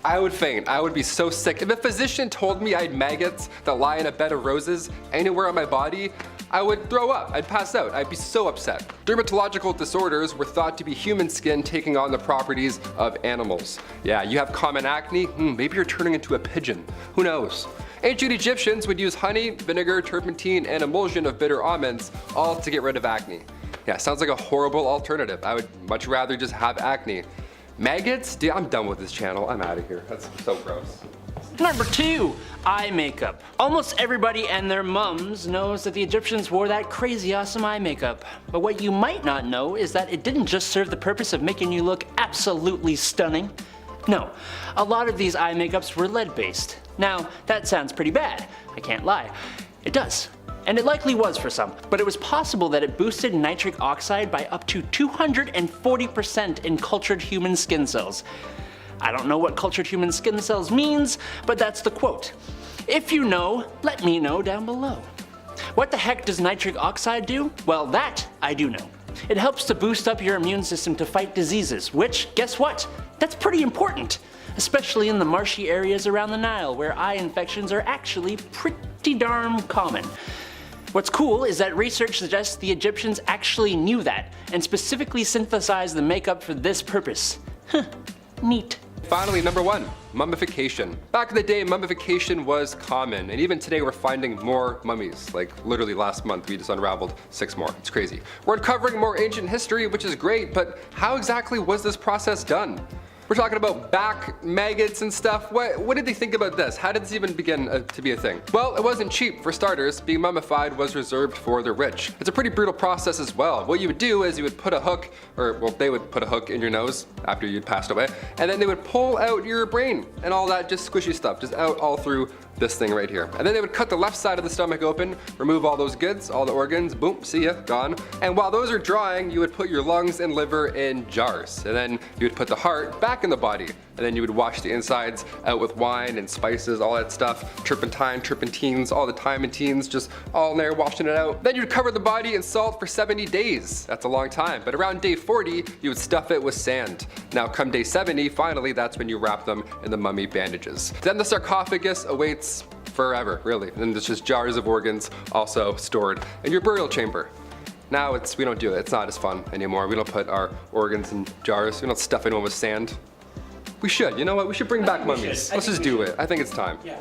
I would faint. I would be so sick. If a physician told me I had maggots that lie in a bed of roses anywhere on my body, I would throw up. I'd pass out. I'd be so upset. Dermatological disorders were thought to be human skin taking on the properties of animals. Yeah, you have common acne, maybe you're turning into a pigeon. Who knows? Ancient Egyptians would use honey, vinegar, turpentine, and emulsion of bitter almonds, all to get rid of acne. Yeah, sounds like a horrible alternative. I would much rather just have acne. Maggots? Dude, I'm done with this channel. I'm out of here. That's so gross. Number 2, eye makeup. Almost everybody and their mums knows that the Egyptians wore that crazy awesome eye makeup. But what you might not know is that it didn't just serve the purpose of making you look absolutely stunning. No, a lot of these eye makeups were lead-based. Now, that sounds pretty bad, I can't lie. It does. And it likely was for some, but it was possible that it boosted nitric oxide by up to 240% in cultured human skin cells. I don't know what cultured human skin cells means, but that's the quote. If you know, let me know down below. What the heck does nitric oxide do? Well, that I do know. It helps to boost up your immune system to fight diseases, which, guess what? That's pretty important, especially in the marshy areas around the Nile where eye infections are actually pretty darn common. What's cool is that research suggests the Egyptians actually knew that and specifically synthesized the makeup for this purpose. Huh, neat. Finally, number 1, mummification. Back in the day, mummification was common, and even today we're finding more mummies. Like literally last month we just unraveled 6 more. It's crazy. We're uncovering more ancient history, which is great, but how exactly was this process done? We're talking about back maggots and stuff. What did they think about this? How did this even begin to be a thing? Well, it wasn't cheap. For starters, being mummified was reserved for the rich. It's a pretty brutal process as well. What you would do is you would put a hook, or well, they would put a hook in your nose after you'd passed away, and then they would pull out your brain and all that just squishy stuff, just out all through this thing right here. And then they would cut the left side of the stomach open, remove all those goods, all the organs, boom, see ya, gone. And while those are drying, you would put your lungs and liver in jars. And then you would put the heart back in the body. And then you would wash the insides out with wine and spices, all that stuff, turpentine, turpentines, all the thymotenes, just all in there, washing it out. Then you'd cover the body in salt for 70 days. That's a long time. But around day 40, you would stuff it with sand. Now come day 70, finally, that's when you wrap them in the mummy bandages. Then the sarcophagus awaits forever, really. And there's just jars of organs also stored in your burial chamber. Now we don't do it. It's not as fun anymore. We don't put our organs in jars. We don't stuff anyone with sand. We should. You know what? We should bring back mummies. Let's just do it. I think it's time. Yeah.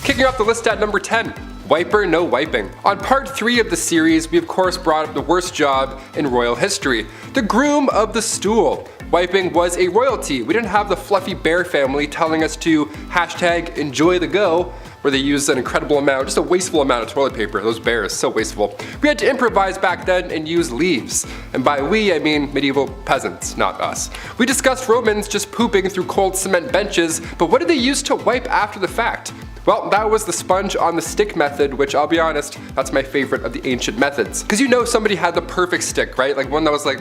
Kicking off the list at number 10. Wiper, no wiping. On part 3 of the series, we of course brought up the worst job in royal history, the groom of the stool. Wiping was a royalty. We didn't have the fluffy bear family telling us to hashtag enjoy the go, where they used an incredible amount, just a wasteful amount of toilet paper. Those bears, so wasteful. We had to improvise back then and use leaves. And by we, I mean medieval peasants, not us. We discussed Romans just pooping through cold cement benches, but what did they use to wipe after the fact? Well, that was the sponge on the stick method, which I'll be honest, that's my favorite of the ancient methods. Because you know somebody had the perfect stick, right? Like one that was like,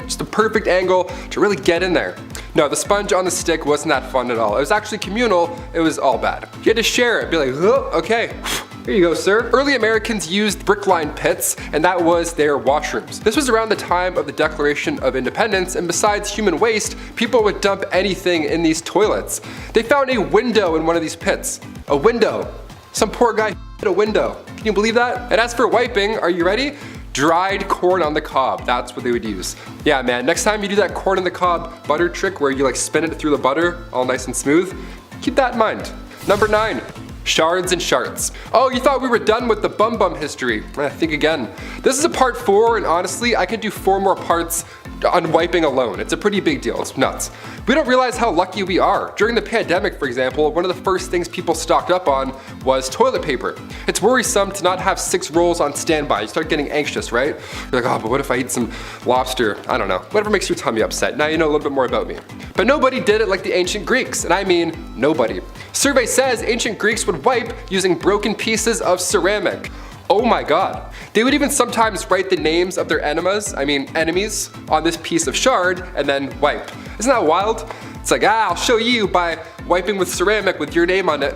just the perfect angle to really get in there. No, the sponge on the stick wasn't that fun at all. It was actually communal, it was all bad. You had to share it, be like, oh, okay. Here you go, sir. Early Americans used brick-lined pits, and that was their washrooms. This was around the time of the Declaration of Independence, and besides human waste, people would dump anything in these toilets. They found a window in one of these pits. A window. Some poor guy hit a window. Can you believe that? And as for wiping, are you ready? Dried corn on the cob. That's what they would use. Yeah, man, next time you do that corn on the cob butter trick where you like spin it through the butter, all nice and smooth, keep that in mind. Number 9. Shards and sharts. Oh, you thought we were done with the bum bum history. Think again. This is a part 4, and honestly, I could do 4 more parts on wiping alone. It's a pretty big deal. It's nuts. We don't realize how lucky we are. During the pandemic, for example, one of the first things people stocked up on was toilet paper. It's worrisome to not have 6 rolls on standby. You start getting anxious, right? You're like, oh, but what if I eat some lobster? I don't know. Whatever makes your tummy upset. Now you know a little bit more about me. But nobody did it like the ancient Greeks, and I mean nobody. Survey says ancient Greeks would wipe using broken pieces of ceramic. Oh my god. They would even sometimes write the names of their enemies on this piece of shard and then wipe. Isn't that wild? It's like, I'll show you by wiping with ceramic with your name on it.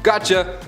Gotcha.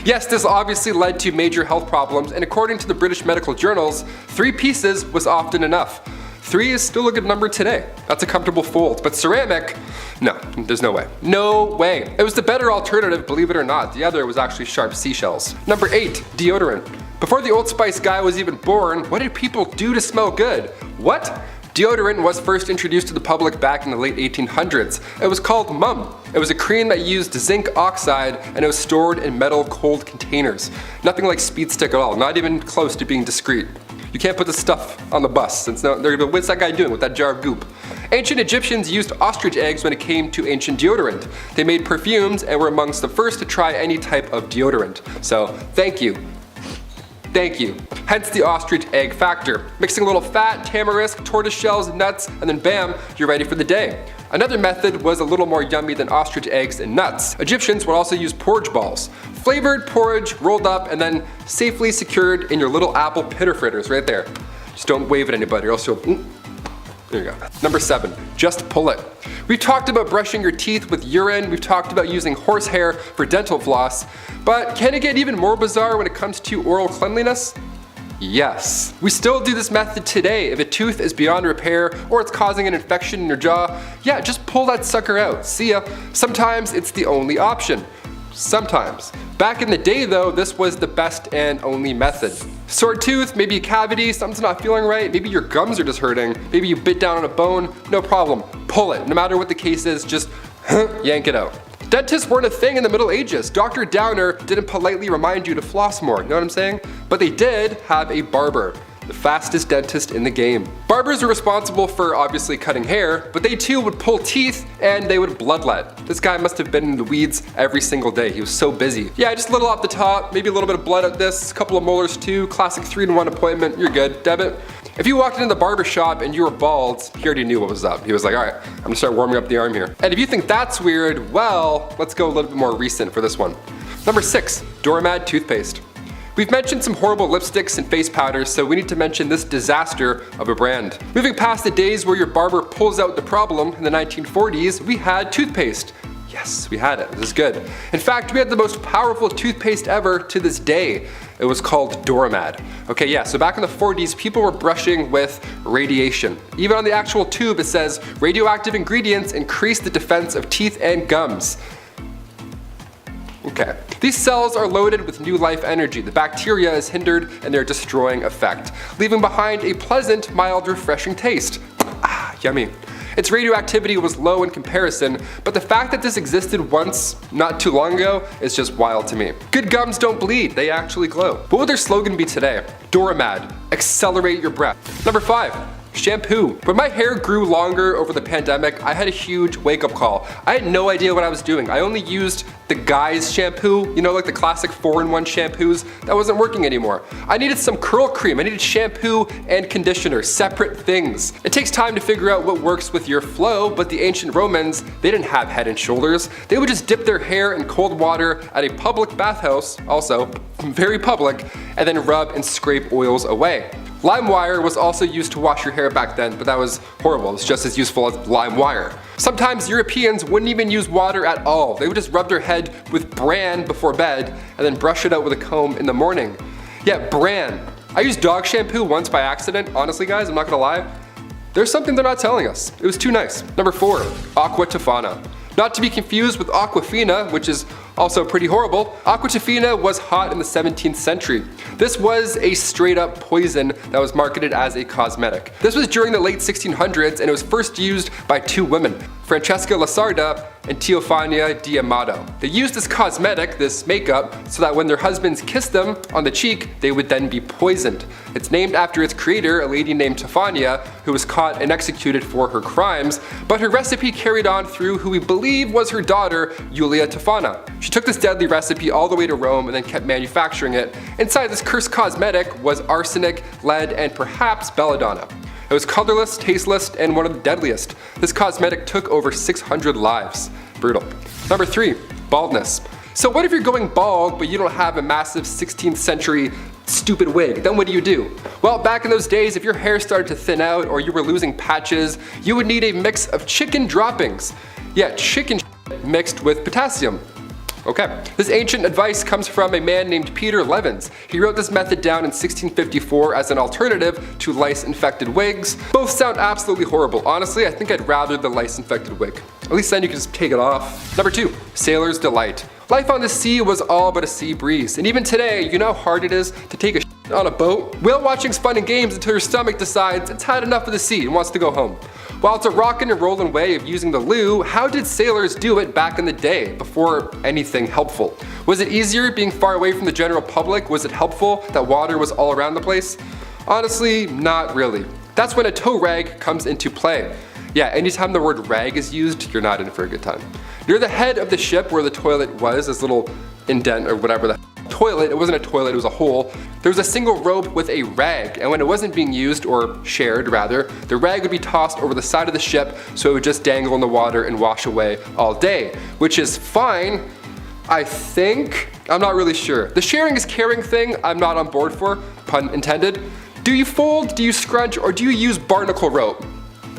Yes, this obviously led to major health problems, and according to the British medical journals, 3 pieces was often enough. 3 is still a good number today. That's a comfortable fold, but ceramic, no, there's no way. No way. It was the better alternative, believe it or not. The other was actually sharp seashells. Number 8, deodorant. Before the Old Spice guy was even born, what did people do to smell good? What? Deodorant was first introduced to the public back in the late 1800s. It was called Mum. It was a cream that used zinc oxide, and it was stored in metal cold containers. Nothing like Speed Stick at all, not even close to being discreet. You can't put this stuff on the bus. They're gonna go, what's that guy doing with that jar of goop? Ancient Egyptians used ostrich eggs when it came to ancient deodorant. They made perfumes and were amongst the first to try any type of deodorant. So, thank you. Thank you. Hence the ostrich egg factor. Mixing a little fat, tamarisk, tortoise shells, nuts, and then bam, you're ready for the day. Another method was a little more yummy than ostrich eggs and nuts. Egyptians would also use porridge balls. Flavored porridge rolled up and then safely secured in your little apple pitter fritters right there. Just don't wave at anybody or else you'll... There you go. Number 7, just pull it. We've talked about brushing your teeth with urine, we've talked about using horsehair for dental floss, but can it get even more bizarre when it comes to oral cleanliness? Yes. We still do this method today. If a tooth is beyond repair or it's causing an infection in your jaw, yeah, just pull that sucker out. See ya. Sometimes it's the only option. Sometimes. Back in the day though, this was the best and only method. Sore tooth, maybe a cavity, something's not feeling right, maybe your gums are just hurting, maybe you bit down on a bone, no problem. Pull it. No matter what the case is, just yank it out. Dentists weren't a thing in the Middle Ages. Dr. Downer didn't politely remind you to floss more, you know what I'm saying? But they did have a barber, the fastest dentist in the game. Barbers are responsible for obviously cutting hair, but they too would pull teeth and they would bloodlet. This guy must have been in the weeds every single day. He was so busy. Yeah, just a little off the top, maybe a little bit of blood at this, a couple of molars too, classic 3-in-1 appointment, you're good, debit. If you walked into the barber shop and you were bald, he already knew what was up. He was like, all right, I'm gonna start warming up the arm here. And if you think that's weird, well, let's go a little bit more recent for this one. Number 6, doormat toothpaste. We've mentioned some horrible lipsticks and face powders, so we need to mention this disaster of a brand. Moving past the days where your barber pulls out the problem in the 1940s, we had toothpaste. Yes, we had it. This is good. In fact, we had the most powerful toothpaste ever to this day. It was called Doormat. Okay, yeah, so back in the 40s, people were brushing with radiation. Even on the actual tube, it says, radioactive ingredients increase the defense of teeth and gums. Okay. These cells are loaded with new life energy. The bacteria is hindered in their destroying effect, leaving behind a pleasant, mild, refreshing taste. Ah, yummy. Its radioactivity was low in comparison, but the fact that this existed once, not too long ago, is just wild to me. Good gums don't bleed, they actually glow. What would their slogan be today? Doormat, accelerate your breath. Number 5. Shampoo. When my hair grew longer over the pandemic, I had a huge wake-up call. I had no idea what I was doing. I only used the guy's shampoo, you know, like the classic 4-in-1 shampoos. That wasn't working anymore. I needed some curl cream. I needed shampoo and conditioner, separate things. It takes time to figure out what works with your flow, but the ancient Romans, they didn't have Head and Shoulders. They would just dip their hair in cold water at a public bathhouse, also very public, and then rub and scrape oils away. Lime wire was also used to wash your hair back then, but that was horrible. It's just as useful as lime wire. Sometimes Europeans wouldn't even use water at all. They would just rub their head with bran before bed and then brush it out with a comb in the morning. Yeah, bran. I used dog shampoo once by accident. Honestly guys, I'm not gonna lie. There's something they're not telling us. It was too nice. Number 4, Aqua Tofana. Not to be confused with Aquafina, which is also pretty horrible. Aqua Tofana was hot in the 17th century. This was a straight up poison that was marketed as a cosmetic. This was during the late 1600s and it was first used by 2 women, Francesca Lasarda and Teofania di Amato. They used this cosmetic, this makeup, so that when their husbands kissed them on the cheek, they would then be poisoned. It's named after its creator, a lady named Tofania, who was caught and executed for her crimes, but her recipe carried on through who we believe was her daughter, Julia Tofana. She took this deadly recipe all the way to Rome and then kept manufacturing it. Inside this cursed cosmetic was arsenic, lead, and perhaps belladonna. It was colorless, tasteless, and one of the deadliest. This cosmetic took over 600 lives. Brutal. Number 3, baldness. So what if you're going bald, but you don't have a massive 16th century stupid wig? Then what do? Well, back in those days, if your hair started to thin out or you were losing patches, you would need a mix of chicken droppings. Yeah, chicken mixed with potassium. Okay, this ancient advice comes from a man named Peter Levens. He wrote this method down in 1654 as an alternative to lice-infected wigs. Both sound absolutely horrible. Honestly, I think I'd rather the lice-infected wig. At least then you can just take it off. Number 2, Sailor's Delight. Life on the sea was all but a sea breeze, and even today, you know how hard it is to take a on a boat? Whale watching's fun and games until your stomach decides it's had enough of the sea and wants to go home. While it's a rockin' and rollin' way of using the loo, how did sailors do it back in the day, before anything helpful? Was it easier being far away from the general public? Was it helpful that water was all around the place? Honestly, not really. That's when a tow rag comes into play. Yeah, anytime the word rag is used, you're not in for a good time. Near the head of the ship where the toilet was, this little indent or whatever the toilet, it wasn't a toilet, it was a hole, there was a single rope with a rag, and when it wasn't being used, or shared rather, the rag would be tossed over the side of the ship so it would just dangle in the water and wash away all day, which is fine, I think. I'm not really sure. The sharing is caring thing I'm not on board for, pun intended. Do you fold, do you scrunch, or do you use barnacle rope?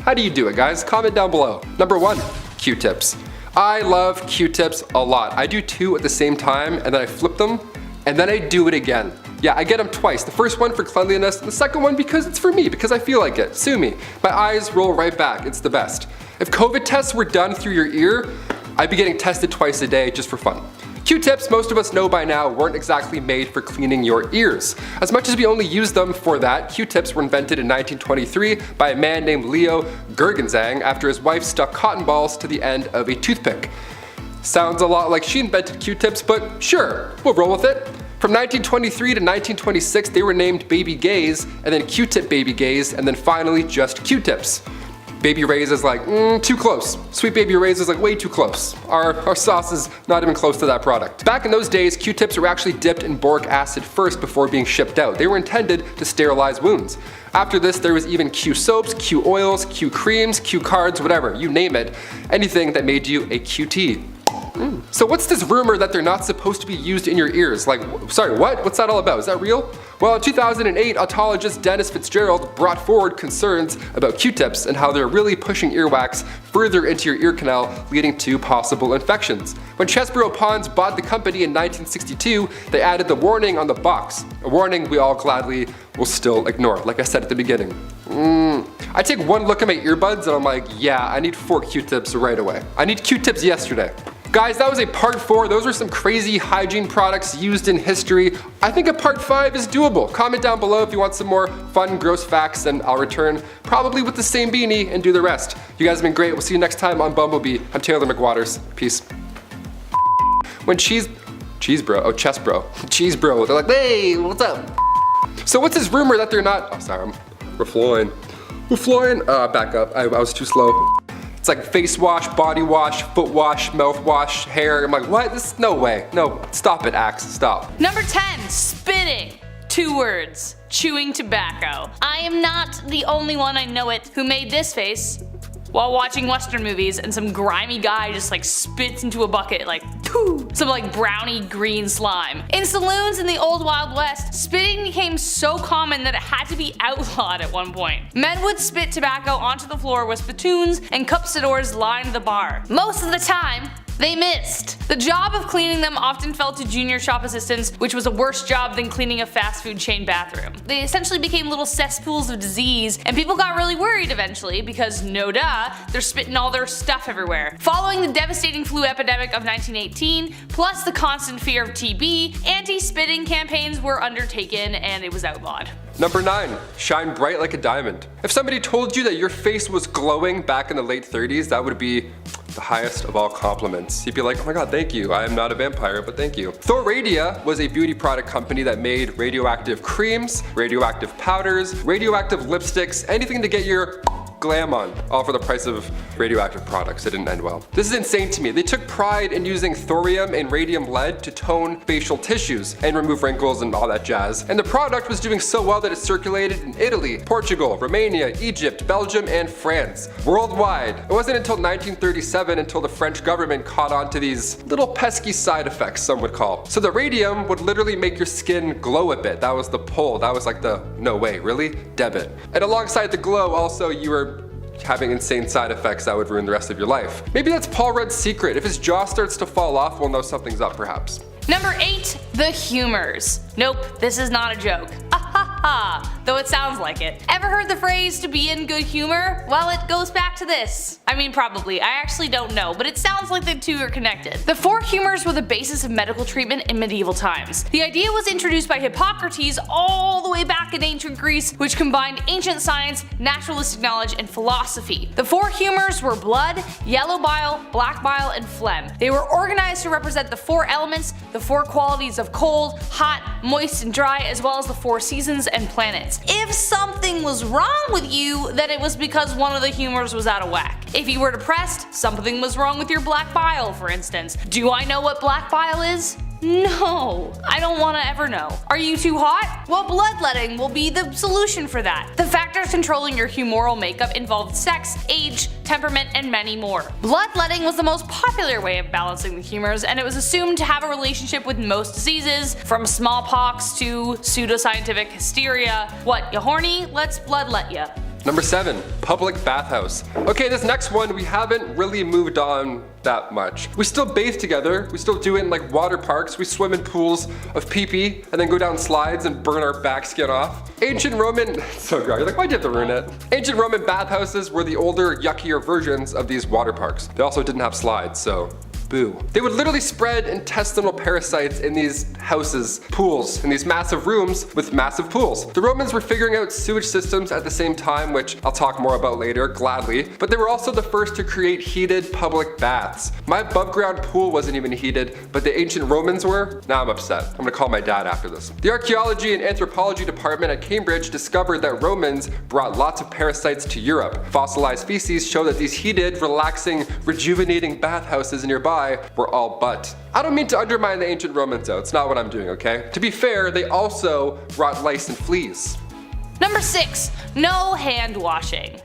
How do you do it, guys? Comment down below. Number 1, Q-tips. I love Q-tips a lot. I do 2 at the same time, and then I flip them, and then I do it again. Yeah, I get them twice. The first one for cleanliness, and the second one because it's for me, because I feel like it. Sue me. My eyes roll right back. It's the best. If COVID tests were done through your ear, I'd be getting tested twice a day just for fun. Q-tips, most of us know by now, weren't exactly made for cleaning your ears. As much as we only use them for that, Q-tips were invented in 1923 by a man named Leo Gergenzang after his wife stuck cotton balls to the end of a toothpick. Sounds a lot like she invented Q-tips, but sure, we'll roll with it. From 1923 to 1926, they were named Baby Gays, and then Q-tip Baby Gays, and then finally just Q-tips. Baby Ray's is like, too close. Sweet Baby Ray's is like way too close. Our sauce is not even close to that product. Back in those days, Q-tips were actually dipped in boric acid first before being shipped out. They were intended to sterilize wounds. After this, there was even Q soaps, Q oils, Q creams, Q cards, whatever, you name it. Anything that made you a QT. So what's this rumor that they're not supposed to be used in your ears? Like, sorry, what? What's that all about? Is that real? Well, in 2008, otologist Dennis Fitzgerald brought forward concerns about Q-tips and how they're really pushing earwax further into your ear canal, leading to possible infections. When Chesbrough Ponds bought the company in 1962, they added the warning on the box, a warning we all gladly will still ignore, like I said at the beginning. I take one look at my earbuds and I'm like, yeah, I need 4 Q-tips right away. I need Q-tips yesterday. Guys, that was a part 4. Those were some crazy hygiene products used in history. I think a part 5 is doable. Comment down below if you want some more fun, gross facts, and I'll return probably with the same beanie and do the rest. You guys have been great. We'll see you next time on Bumblebee. I'm Taylor McWaters. Peace. When Cheese Bro, they're like, hey, what's up? So what's this rumor that they're not, oh sorry, we're flying. Back up, I was too slow. It's like face wash, body wash, foot wash, mouth wash, hair. I'm like, what? This, no way. No, stop it, Axe, stop. Number 10, spitting. 2 words, chewing tobacco. I am not the only one, I know it, who made this face while watching Western movies and some grimy guy just like spits into a bucket like poo, some like brownie green slime. In saloons in the old Wild West, spitting became so common that it had to be outlawed at one point. Men would spit tobacco onto the floor with spittoons and cuspidors lined the bar. Most of the time, they missed. The job of cleaning them often fell to junior shop assistants, which was a worse job than cleaning a fast food chain bathroom. They essentially became little cesspools of disease, and people got really worried eventually because, no duh, they're spitting all their stuff everywhere. Following the devastating flu epidemic of 1918, plus the constant fear of TB, anti-spitting campaigns were undertaken and it was outlawed. Number 9, shine bright like a diamond. If somebody told you that your face was glowing back in the late 30s, that would be the highest of all compliments. You'd be like, oh my god, thank you. I am not a vampire, but thank you. Thoradia was a beauty product company that made radioactive creams, radioactive powders, radioactive lipsticks, anything to get your glam on, all for the price of radioactive products. It didn't end well. This is insane to me. They took pride in using thorium and radium lead to tone facial tissues and remove wrinkles and all that jazz. And the product was doing so well that it circulated in Italy, Portugal, Romania, Egypt, Belgium, and France. Worldwide. It wasn't until 1937 until the French government caught on to these little pesky side effects, some would call. So the radium would literally make your skin glow a bit. That was the pull. That was like the, no way, really? Debit. And alongside the glow, also you were having insane side effects that would ruin the rest of your life. Maybe that's Paul Rudd's secret. If his jaw starts to fall off, we'll know something's up perhaps. Number 8, the humors. Nope, this is not a joke. Though it sounds like it. Ever heard the phrase to be in good humor? Well, it goes back to this. I mean, probably. I actually don't know, but it sounds like the two are connected. The 4 humors were the basis of medical treatment in medieval times. The idea was introduced by Hippocrates all the way back in ancient Greece, which combined ancient science, naturalistic knowledge, and philosophy. The 4 humors were blood, yellow bile, black bile, and phlegm. They were organized to represent the 4 elements, the 4 qualities of cold, hot, moist, and dry, as well as the 4 seasons and planets. If something was wrong with you, then it was because one of the humors was out of whack. If you were depressed, something was wrong with your black bile, for instance. Do I know what black bile is? No, I don't want to ever know. Are you too hot? Well, bloodletting will be the solution for that. The factors controlling your humoral makeup involved sex, age, temperament, and many more. Bloodletting was the most popular way of balancing the humors, and it was assumed to have a relationship with most diseases, from smallpox to pseudoscientific hysteria. What, you horny? Let's bloodlet ya. Number 7, public bathhouse. Okay, this next one we haven't really moved on that much. We still bathe together, we still do it in like water parks, we swim in pools of pee-pee and then go down slides and burn our back skin off. Ancient Roman, so gross, you're like, why'd you have to ruin it? Ancient Roman bathhouses were the older, yuckier versions of these water parks. They also didn't have slides, so boo. They would literally spread intestinal parasites in these houses, pools, in these massive rooms with massive pools. The Romans were figuring out sewage systems at the same time, which I'll talk more about later, gladly, but they were also the first to create heated public baths. My above ground pool wasn't even heated, but the ancient Romans were. Now I'm upset. I'm gonna call my dad after this. The archaeology and anthropology department at Cambridge discovered that Romans brought lots of parasites to Europe. Fossilized feces show that these heated, relaxing, rejuvenating bathhouses nearby were all but. I don't mean to undermine the ancient Romans though, it's not what I'm doing, okay? To be fair, they also brought lice and fleas. Number 6, no hand washing.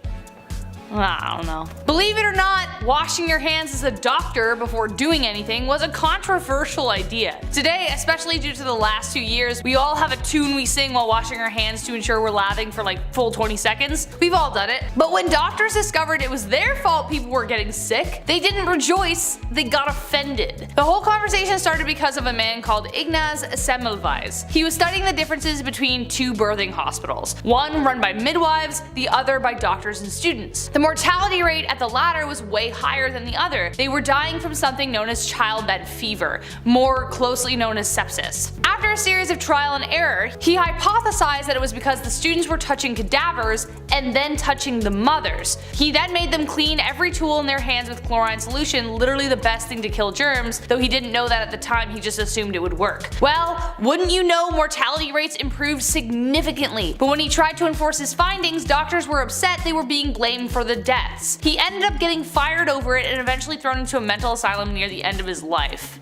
I don't know. Believe it or not, washing your hands as a doctor before doing anything was a controversial idea. Today, especially due to the last 2 years, we all have a tune we sing while washing our hands to ensure we're lathering for like full 20 seconds. We've all done it. But when doctors discovered it was their fault people were getting sick, they didn't rejoice, they got offended. The whole conversation started because of a man called Ignaz Semmelweis. He was studying the differences between two birthing hospitals, one run by midwives, the other by doctors and students. The mortality rate at the latter was way higher than the other. They were dying from something known as childbed fever, more closely known as sepsis. After a series of trial and error, he hypothesized that it was because the students were touching cadavers and then touching the mothers. He then made them clean every tool in their hands with chlorine solution, literally the best thing to kill germs, though he didn't know that at the time, he just assumed it would work. Well, wouldn't you know, mortality rates improved significantly, but when he tried to enforce his findings, doctors were upset they were being blamed for the deaths. He ended up getting fired over it and eventually thrown into a mental asylum near the end of his life.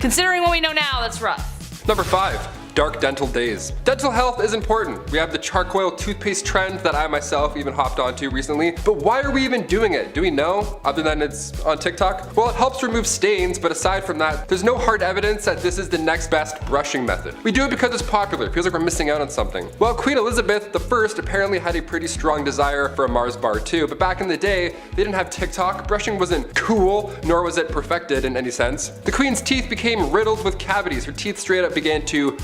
Considering what we know now, that's rough. Number 5. Dark dental days. Dental health is important. We have the charcoal toothpaste trend that I myself even hopped onto recently. But why are we even doing it? Do we know? Other than it's on TikTok? Well, it helps remove stains, but aside from that, there's no hard evidence that this is the next best brushing method. We do it because it's popular. It feels like we're missing out on something. Well, Queen Elizabeth I apparently had a pretty strong desire for a Mars bar too, but back in the day, they didn't have TikTok. Brushing wasn't cool, nor was it perfected in any sense. The Queen's teeth became riddled with cavities. Her teeth straight up began to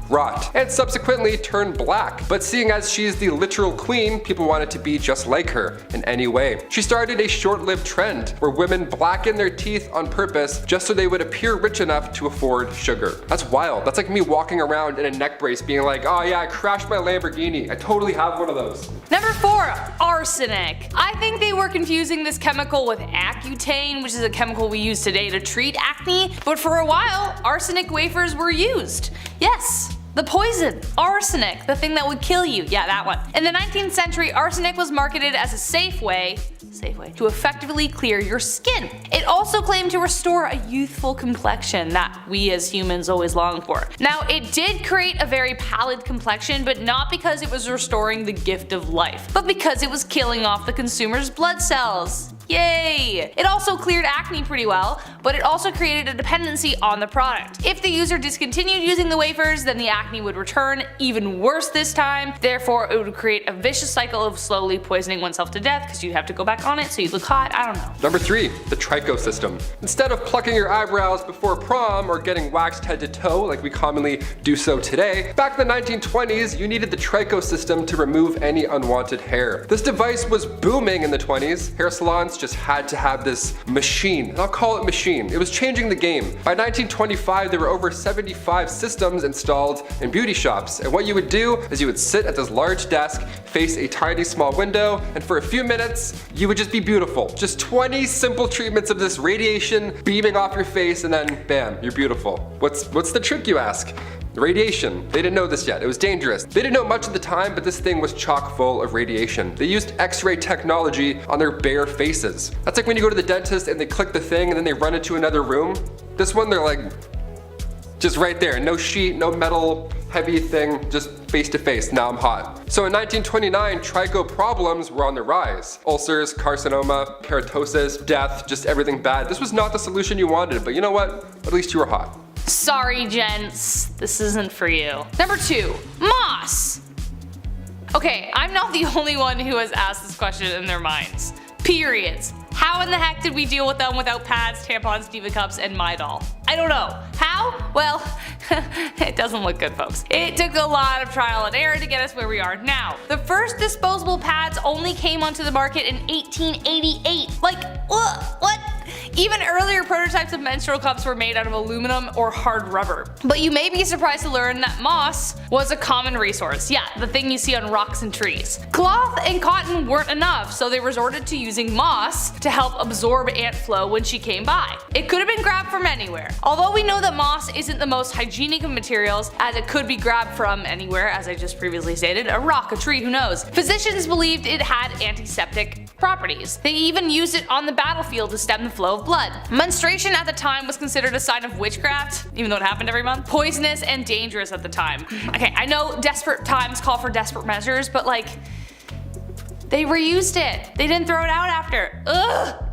rot, and subsequently turned black. But seeing as she's the literal queen, people wanted to be just like her in any way. She started a short-lived trend where women blacken their teeth on purpose just so they would appear rich enough to afford sugar. That's wild. That's like me walking around in a neck brace being like, oh yeah, I crashed my Lamborghini. I totally have one of those. Number 4, arsenic. I think they were confusing this chemical with Accutane, which is a chemical we use today to treat acne, but for a while, arsenic wafers were used. Yes. The poison, arsenic, the thing that would kill you. Yeah, that one. In the 19th century, arsenic was marketed as a safe way to effectively clear your skin. It also claimed to restore a youthful complexion that we as humans always long for. Now, it did create a very pallid complexion, but not because it was restoring the gift of life, but because it was killing off the consumer's blood cells. Yay! It also cleared acne pretty well, but it also created a dependency on the product. If the user discontinued using the wafers, then the acne would return, even worse this time. Therefore, it would create a vicious cycle of slowly poisoning oneself to death because you have to go back on it so you look hot. I don't know. Number 3, the tricho system. Instead of plucking your eyebrows before prom or getting waxed head to toe like we commonly do so today, back in the 1920s, you needed the tricho system to remove any unwanted hair. This device was booming in the 20s. Hair salons just had to have this machine. And I'll call it machine. It was changing the game. By 1925, there were over 75 systems installed in beauty shops. And what you would do is you would sit at this large desk, face a tiny small window, and for a few minutes, you would just be beautiful. Just 20 simple treatments of this radiation beaming off your face, and then bam, you're beautiful. What's the trick, you ask? Radiation. They didn't know this yet. It was dangerous. They didn't know much at the time, but this thing was chock full of radiation. They used X-ray technology on their bare faces. That's like when you go to the dentist and they click the thing and then they run into another room. This one, they're like, just right there. No sheet, no metal, heavy thing, just face to face. Now I'm hot. So in 1929, tricho problems were on the rise. Ulcers, carcinoma, keratosis, death, just everything bad. This was not the solution you wanted, but you know what? At least you were hot. Sorry, gents. This isn't for you. Number 2, moss. Okay, I'm not the only one who has asked this question in their minds. Periods. How in the heck did we deal with them without pads, tampons, Diva cups, and Midol? I don't know. How? Well, it doesn't look good, folks. It took a lot of trial and error to get us where we are now. The first disposable pads only came onto the market in 1888. Like, what? Even earlier prototypes of menstrual cups were made out of aluminum or hard rubber. But you may be surprised to learn that moss was a common resource. Yeah, the thing you see on rocks and trees. Cloth and cotton weren't enough, so they resorted to using moss to help absorb ant flow when she came by. It could have been grabbed from anywhere. Although we know that moss isn't the most hygienic of materials, as it could be grabbed from anywhere, as I just previously stated, a rock, a tree, who knows. Physicians believed it had antiseptic properties. They even used it on the battlefield to stem the flow of blood. Menstruation at the time was considered a sign of witchcraft, even though it happened every month. Poisonous and dangerous at the time. Okay, I know desperate times call for desperate measures, but like, they reused it. They didn't throw it out after. Ugh.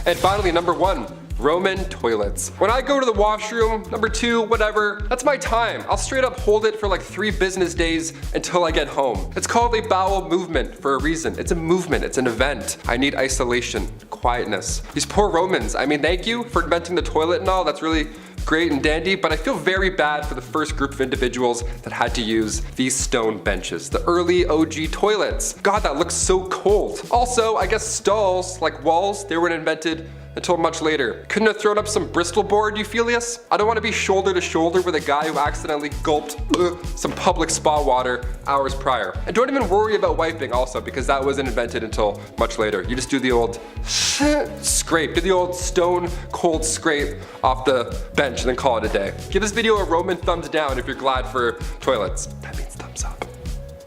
And finally, number 1. Roman toilets. When I go to the washroom, number 2, whatever, that's my time. I'll straight up hold it for like 3 business days until I get home. It's called a bowel movement for a reason. It's a movement, it's an event. I need isolation, quietness. These poor Romans, I mean, thank you for inventing the toilet and all, that's really great and dandy, but I feel very bad for the first group of individuals that had to use these stone benches. The early OG toilets. God, that looks so cold. Also, I guess stalls, like walls, they weren't invented until much later. Couldn't have thrown up some Bristol board, Euphelius? I don't want to be shoulder to shoulder with a guy who accidentally gulped some public spa water hours prior. And don't even worry about wiping also, because that wasn't invented until much later. You just do the old scrape, do the old stone cold scrape off the bench and then call it a day. Give this video a Roman thumbs down if you're glad for toilets. That means thumbs up.